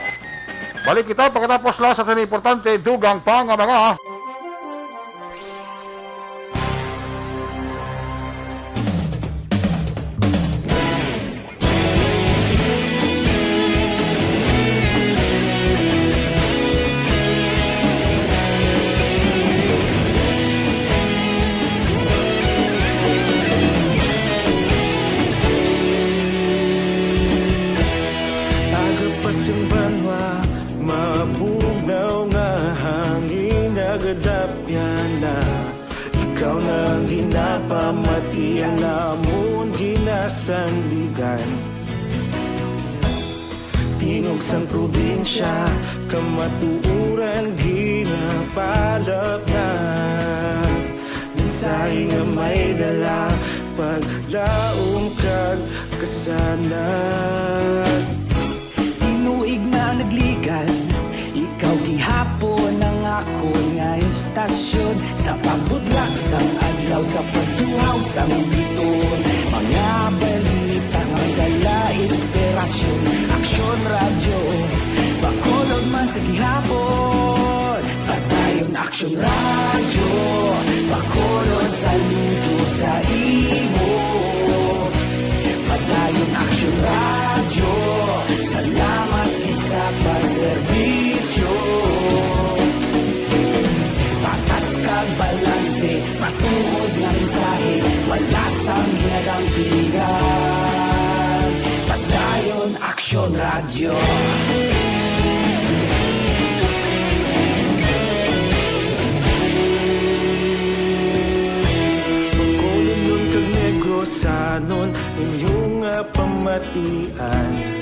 Balik kita pagkatapos lang sa importante dugang pa nga mga pamatian namon ginasandigan Tingog sang probinsya kamatuuran ginapalap na Mensahe nga may dala paglaom kag kasanad Tinuig na nagligan ikaw gihapon ang ako nga istasyon Sa pagbudlak sang adlaw sa pagtuhaw sang biton Mga balita nga dala inspirasyon Aksyon radyo Bacolod man sa gihapon Padayon Aksyon radyo Bacolod saludo sa imo Padayon Aksyon radyo Salamat isa pagserbisyo Patas kag balanse Matuod nga mensahe Wala sang ginadampingan Padayon Aksyon Radyo Pagkolon kag negosanon Inyong pamatian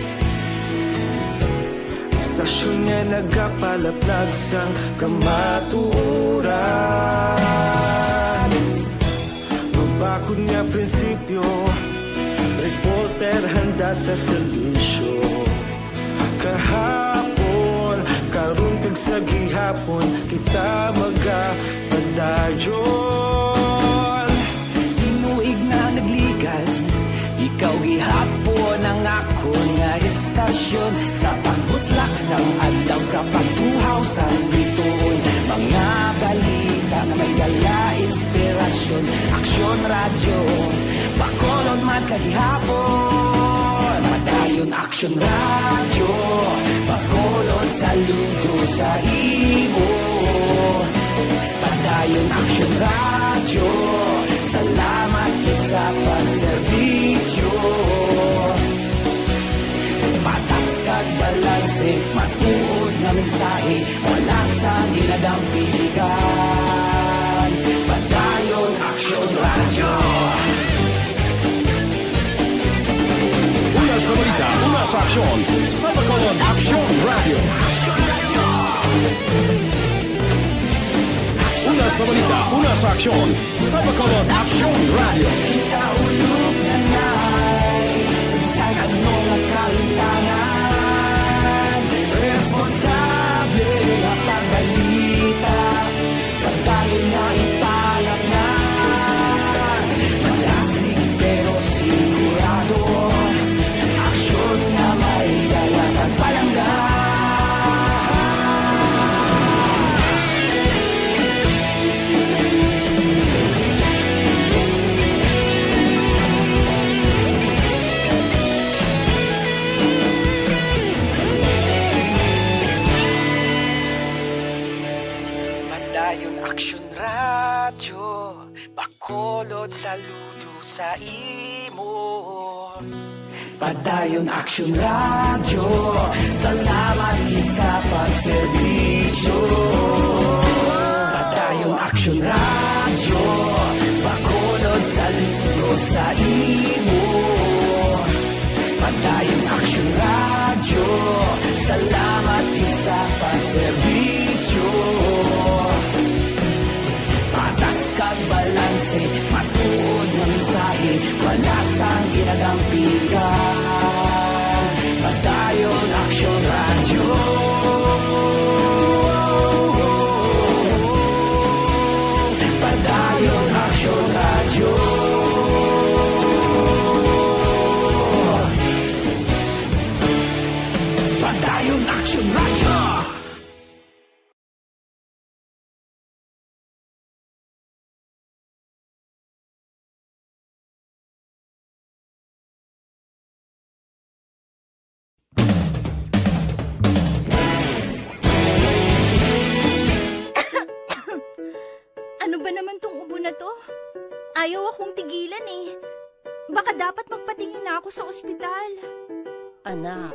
Istasyon nga nagapalaplag sang kamatuuran Mabakod nga prinsipyo Reporter handa sa servisyo Kahapon, karon hapon kita magapadayon. Tinuig na nagligan, ikaw gihapon ang ako nga estasyon. Sa pagbutlak sang adlaw, sa pagtuhaw sang bituon, mga balita na may dala inspirasyon. Aksyon radyo, Bacolod man sa gihapon. Padayon Aksyon radyo, Bacolod saludo sa imo. Padayon Aksyon radyo, salamat kit sa pagserbisyo. Patas kag balanse, matuod nga mensahe, wala sa ginadampigan. Padayon Aksyon radyo. Una sa balita, una sa aksyon, sa Bacolod Aksyon Radio. Una sa balita, una sa aksyon, sa Bacolod Aksyon Radio. Kita ulog na na'y sagsang ano nga kahintangan. Responsable nga pagbalita, pagdayon nga ipalak na. Malasig pero sigurado, aksyon na may dalatang palangga. Padayon Aksyon radyo, Bacolod saludo sa imo. Padayon Aksyon radyo, salamat kit sa pagserbisyo. Padayon Aksyon radyo, Bacolod saludo sa imo. Padayon Aksyon radyo, salamat kit sa pagserbisyo. Patas kag balanse, matuod nga mensahe, wala sang ginadampigan. Padayon Aksyon radyo. Padayon Aksyon radyo. Padayon Aksyon radyo. Ano ba naman tong ubo na to? Ayaw akong tigilan eh. Baka dapat magpatingin na ako sa ospital. Anak,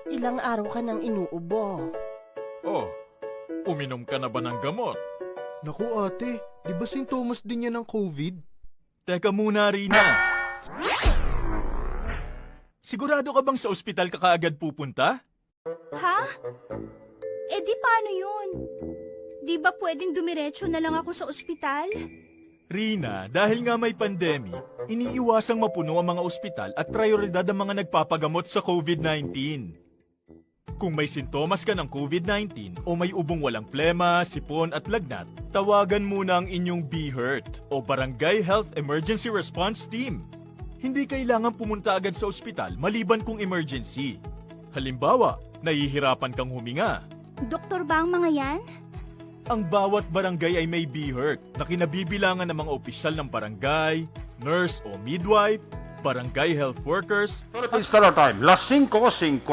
ilang araw ka nang inuubo. Oh, uminom ka na ba ng gamot? Naku ate, di ba sintomas din yan ng COVID? Teka muna, Rina. Sigurado ka bang sa ospital ka kaagad pupunta? Ha? Eh di paano yun? Di ba pwedeng dumiretso na lang ako sa ospital? Rina, dahil nga may pandemic, iniiwasang mapuno ang mga ospital at prioridad ang mga nagpapagamot sa COVID-19. Kung may sintomas ka ng COVID-19 o may ubong walang plema, sipon at lagnat, tawagan muna ang inyong BHERT o Barangay Health Emergency Response Team. Hindi kailangan pumunta agad sa ospital maliban kung emergency. Halimbawa, nahihirapan kang huminga. Doktor ba ang mga yan? Ang bawat barangay ay may BHERT na kinabibilangan ng mga opisyal ng barangay, nurse o midwife, barangay health workers. Philippine Standard Time, las 5:51.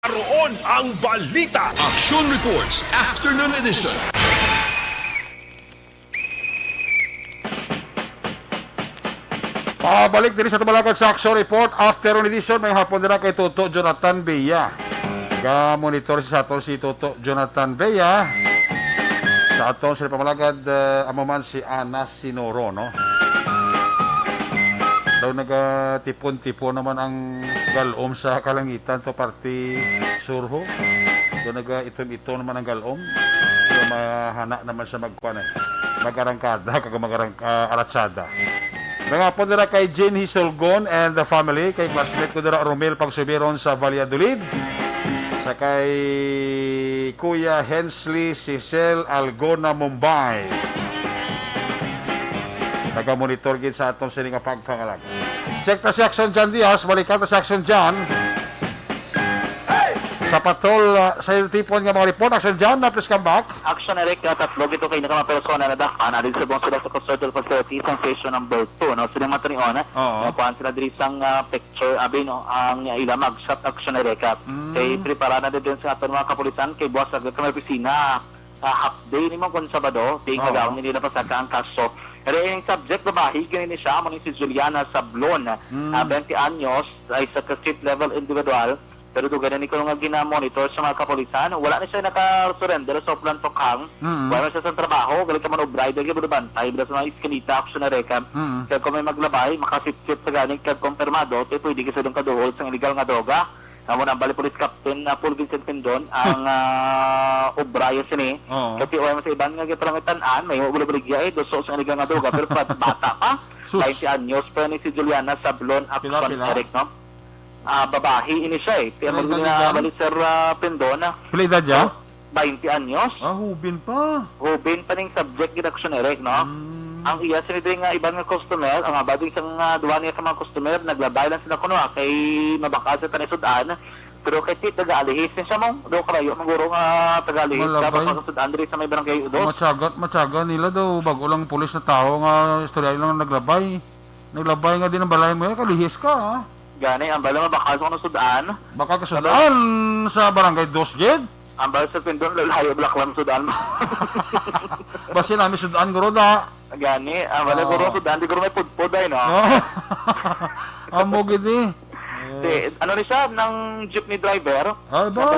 Naroon ang balita. Action Reports Afternoon Edition. Pabalik din sa tumalakad sa Action Report Afternoon Edition. May hapon din na kay Toto Jonathan Beya. Monitor si Toto Jonathan Beya sa Sa atong sila pamalagad, amaman si Ana Sinoro, no? Daw nagatipon-tipon naman ang galom sa kalangitan to party surho. Daw nagaitom-ito naman ang galom. Daw mahana naman sa mag-arangkada, kag-aratsada. Mga po nila kay Jane Hisolgon and the family, kay classmate ko nila Romel Pagsubiron sa Valladolid, sa kay Kuya Hensley Cecil Algona, Mumbai. Taga-monitor gid sa atong sining pagpangalag. Check ta si Action Jan Diaz, balikan ta si Action Jan. Sa patrol sa tipon nga mga report, Action Jan, na please come back. Action Eric, tatlo gito kay mga persona na dakan adin sa buong sila sa custodial facility sa station number 2, no? Sila matanion, napuan sila diri sang picture, abi, no? Ang ila mag-shot Action Eric. Kay prepara na din sa aton mga kapulisan, kay boss agad kami opisina, half day ni mga kung Sabado, di kagawin nila pa sa ang kaso. Pero yung subject, babahi, ganyan siya, mga si Juliana Sablon, 20 anyos, ay sa street level individual. Pero doon ganun ko nga ginamonitor sa mga kapulisan. Wala na siya naka-surrender sa Plantokang. Wala na siya sa trabaho. Galing ka man o bride. Galing ka bantay. Bila sa mga iskanita, action na rekam. Kaya kung may maglabay, makasip-sip sa galing kaya kumpirmado, tayo pwede ka sa doon kaduhol sa illegal nga droga. Amo na Bali Police Captain Paul Vincent Pindon ang O'Brien sini. Kasi oy sa iban nga gipalangitan-an, may ubulig-buligya doso sa illegal nga droga. Pero bata pa. 20 anyos pa ni si Juliana Sablon Action Eric, no? Babahi ini siya eh. Kaya mag-bali Sir Pindon. Pila edad niya? 20 anyos. Hubin pa. Hubin pa ning subject gid Action Eric, no? Ang iya sinidri nga ibang nga customer, ang abading sang duwa niya sa mga customer, naglabay lang sila kuno kay mabakal sa tanisudaan. Pero kay tit tagalihis siya mo, do kalayo maguro nga tagalihis sa pagkasudan diri sa may barangay Udo. Matyaga nila daw bago lang pulis na tao nga istorya lang naglabay. Naglabay nga din ang balay mo, kalihis ka ha. Gani, ang bala mabakal sa sudan. Baka kasudan sa barangay Dosjed? Ang bala sa Pindon, lalayo black lang sudan. Basi namin sudan guro da. Gani, ang bala guro sudan, di guro may pudpud ay, no? Amo gini. Ano rin siya, ng jeepney driver. Ay ba?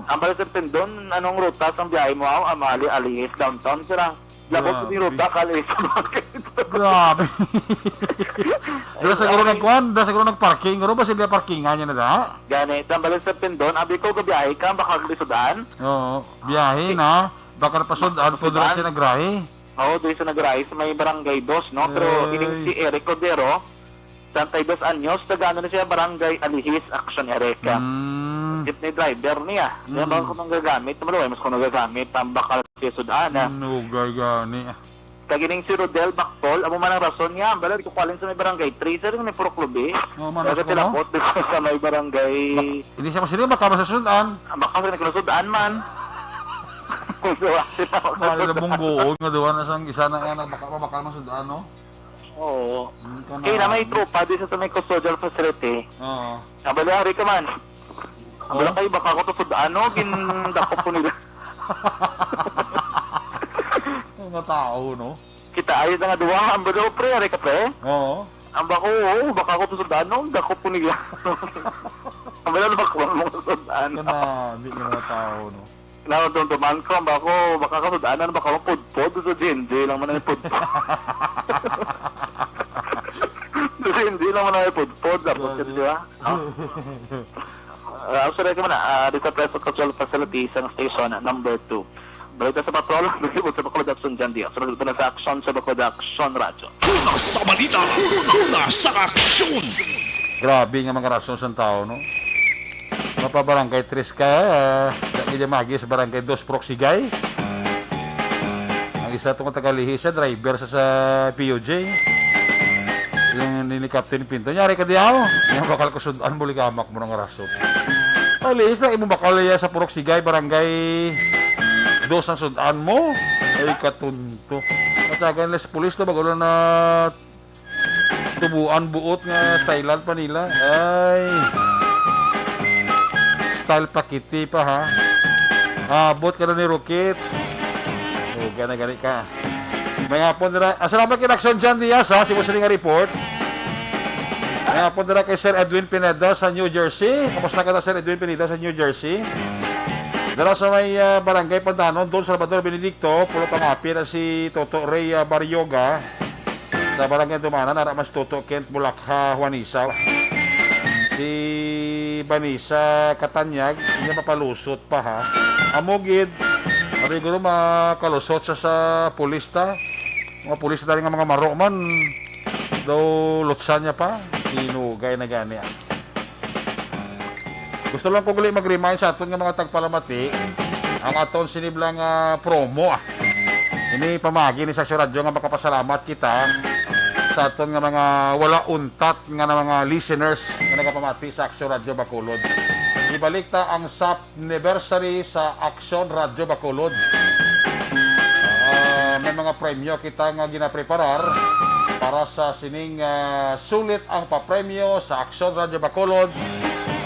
Ang bala sa Pindon, anong ruta sa biyahe mo, Amali, Alias, downtown, sira. Labot ni ruta, kalis. Grabe. Dala siguro nagparking. Guro ba sila parkingan niya na da? Gani, tambal sa Pindon, abi ko gabiyahe ka, baka glisudan. Oo, biyahe na. Baka napasudan, po doon siya nagrahe. Oo, doon siya nagrahe sa may barangay 2, no? Pero ining si Eric Cordero, 32 anyos, tagano na siya barangay Alihis, Action Eric. Jeepney driver niya. Kaya baka kung nagagamit, maluwi, mas kung nagagamit, tambakal siya sudan. Nugay gani. Kagining si Rodel Bactol, amo man ang rason niya, bala ko kalin sa may barangay 3, sa may Proclube. Kasi tilapot sa may barangay. Hindi siya kasi baka masasudan. Baka sa nagkasudan man. Mali na bunggoon nga doon na sang isa na nga baka masudan, no? Oo. Kaya na may tropa di sa may custodial facility. Oo. Abali hari ka man. Abala kayo baka ko to sudan, no? Gindakop ko nila. Mga tao, no? Kita ayos na nga duwa, ang bado pre, hari ka pre? Oo. Ang bako, baka ko to sudan, no? Dakop ko nila. Ang bala na bako mo sudan. Kanabi ng mga tao, no? Natuntuman ko, baka ko sudan, baka mo pudpod sa Jinji lang man ang pudpod. Hindi lang mo na ipudpod, dapat yun, di ba? Sorry ka muna, dito Preso Cultural Facility sa station number 2. Balita sa patrol, nagkibot sa Bacolod Action Jan Diaz. Sunod na sa action sa Bacolod Action Radio. Una sa balita, una sa aksyon! Grabe nga mga rasyon sa tao, no? Mapabarangay 3 ka, hindi magi sa barangay 2 Proxigay. Ang isa itong tagalihis siya, driver sa POJ. Yung ni Captain Pinto, nyari ka diyaw. Yung bakal ko sudan, muli kamak mo ng raso. Alihis na, imo bakal sa Proxigay, barangay 2 ang sudan mo. Ay, katunto. At sagan les pulis na, bago na tubuan buot nga stylean pa nila. Ay, style pakiti pa ha. Abot ka na ni Rocket. O, gana-gani ka. May hapon nila. Salamat kay Action Jan Diaz ha. Si Musaling nga report. May hapon nila kay Sir Edwin Pineda sa New Jersey. Kamusta ka na Sir Edwin Pineda sa New Jersey? Dala sa may barangay Pandanon, Don Salvador Benedicto, pulot ang api na si Toto Ray Baryoga. Sa barangay Dumana, naramas Toto Kent Bulakha Juanisa. Si Vanessa Katanyag, hindi mapalusot pa ha. Amugid, siguro makalusot siya sa pulista. Mga pulista dahil nga mga maro man, daw lutsan niya pa. Inugay na gani. Gusto lang ko gali mag-remind sa aton nga mga tagpalamati, ang aton siniblang promo. Ini pamagi ni sa radyo nga makapasalamat kita sa aton nga mga wala untat nga na mga listeners nga nagapamati sa Aksyon Radio Bacolod. Ibalik ta ang SAP anniversary sa Aksyon Radio Bacolod. May mga premyo kita nga ginapreparar para sa sining sulit ang papremyo sa Aksyon Radio Bacolod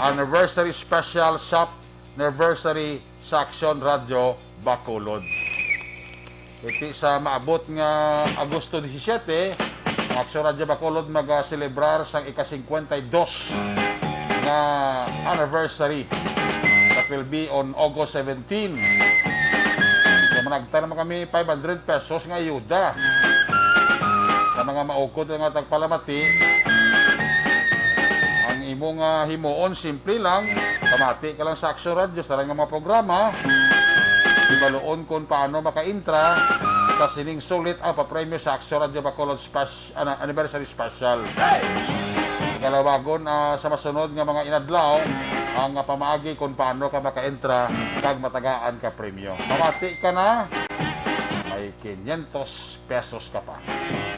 anniversary special SAP anniversary sa Aksyon Radio Bacolod. Iti sa maabot nga Agosto 17, ang Aksyon Radio Bacolod mag-celebrar sang ika-52 na anniversary. That will be on August 17. So managta naman kami 500 pesos nga ayuda sa mga maukod nga tagpalamati. Ang imong himuon simple lang, pamati ka lang sa Aksyon Radio sa nga mga programa. Ibaloon kung paano maka-intra sa sining sulit ang papremyo sa Aksyon Radio Bacolod anniversary special. Kalawagon sa masunod nga mga inadlaw ang pamaagi kung paano ka maka-intra kag matagaan ka premyo. Pamati ka na, may 500 pesos ka pa.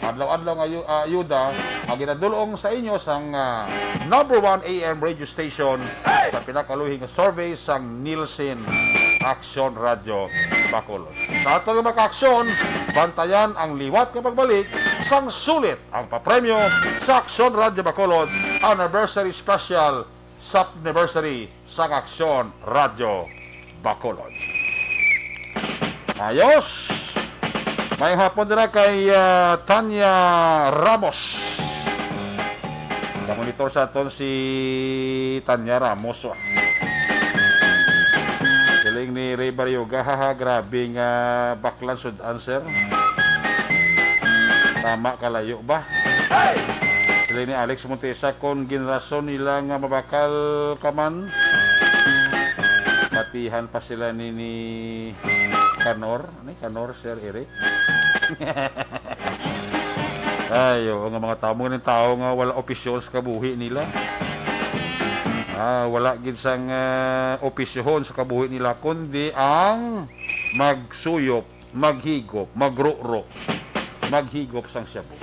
Adlaw-adlaw nga ayuda ang ginadulong sa inyo sang number 1 AM radio station sa pinakaluhing survey sang Nielsen Aksyon Radio Bacolod. Sa ato nga maka-aksyon, bantayan ang liwat nga pagbalik sang sulit ang papremyo sa Aksyon Radio Bacolod anniversary special sa anniversary sa Aksyon Radio Bacolod. Ayos! May hapon din kay Tanya Ramos. Monitor sa aton si Tanya Ramos. Siling ni Ray Baryoga, grabe nga baklan should answer. Tama kalayo ba? Siling ni Alex Montesa, kung generasyon nila nga mabakal kaman, patihan pa sila ni Kanor. Kanor, Sir Eric. Ayo, nga mga tao ng tao nga wala opisyon sa kabuhi nila. Wala gid sang opisyon sa kabuhi nila kundi ang magsuyop, maghigop, magruro, maghigop sang shabu.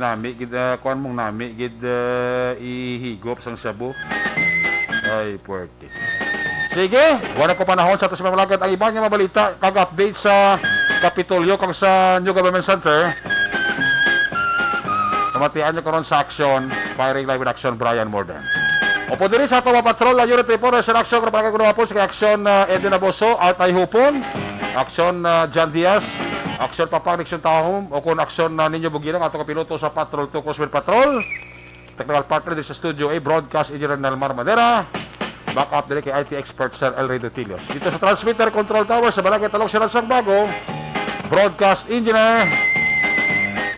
Nami gid kuan mong nami gid ihigop sang shabu. Ay puwerte. Sige, wala ko panahon sa tos mamalagat ang iba nga mabalita kag update sa Kapitolyo kag sa New Government Center. Kamatian nyo karon sa Aksyon, Firing Live with Aksyon Brian Morden. Opo diri sa Tawa Patrol, unit reporter sa Aksyon kapag nagkuha sa Aksyon Edwin Aboso, Altay Hupon, Aksyon John Diaz, Aksyon Papang Nixon Tahom, o kung Aksyon ninyo Buginang, ato kapiloto sa Patrol 2 Crosswell Patrol, technical partner din sa Studio A, Broadcast Engineer Nelmar Madera, backup din kay IT expert Sir El Rey Dutilios. Dito sa Transmitter Control Tower sa Barangay Talok Siral Sagbago, Broadcast Engineer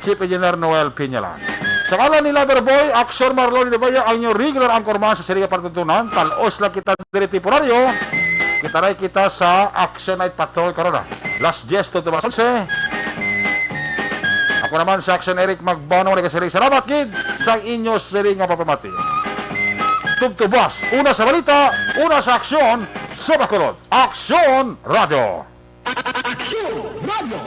Chief Engineer Noel Piñalan. Sa kalan ni Loverboy, Aksyon Marlon de Vaya, ang inyong regular anchorman sa Siriga Pagtutunan. Talos lang kita diri temporaryo. Kita rin kita sa Action Night Patrol karona. Last gesto to Masalse. Ako naman sa Action Eric Magbanong Regasiri. Salamat kid sa inyo siring nga papamati. Tugtubas, una sa balita, una sa aksyon, sa Bacolod. Aksyon Radio! Aksyon Radio!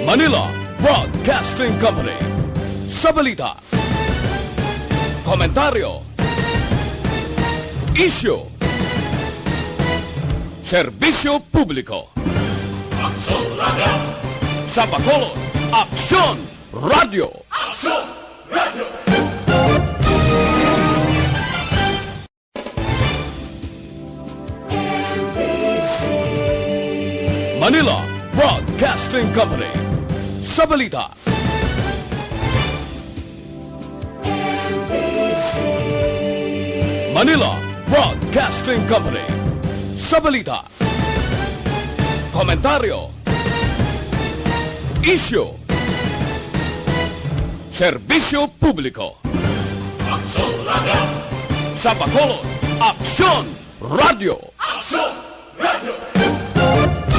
Manila Broadcasting Company. Sa balita, komentaryo, isyu, serbisyo publiko. Aksyon Radio! Sa Bacolod, Aksyon Radio! Aksyon Radio! Manila Broadcasting Company. Sa balita. Manila Broadcasting Company. Sa balita. Komentaryo. Isyu. Serbisyo publiko. Sa Bacolod, Aksyon Radio.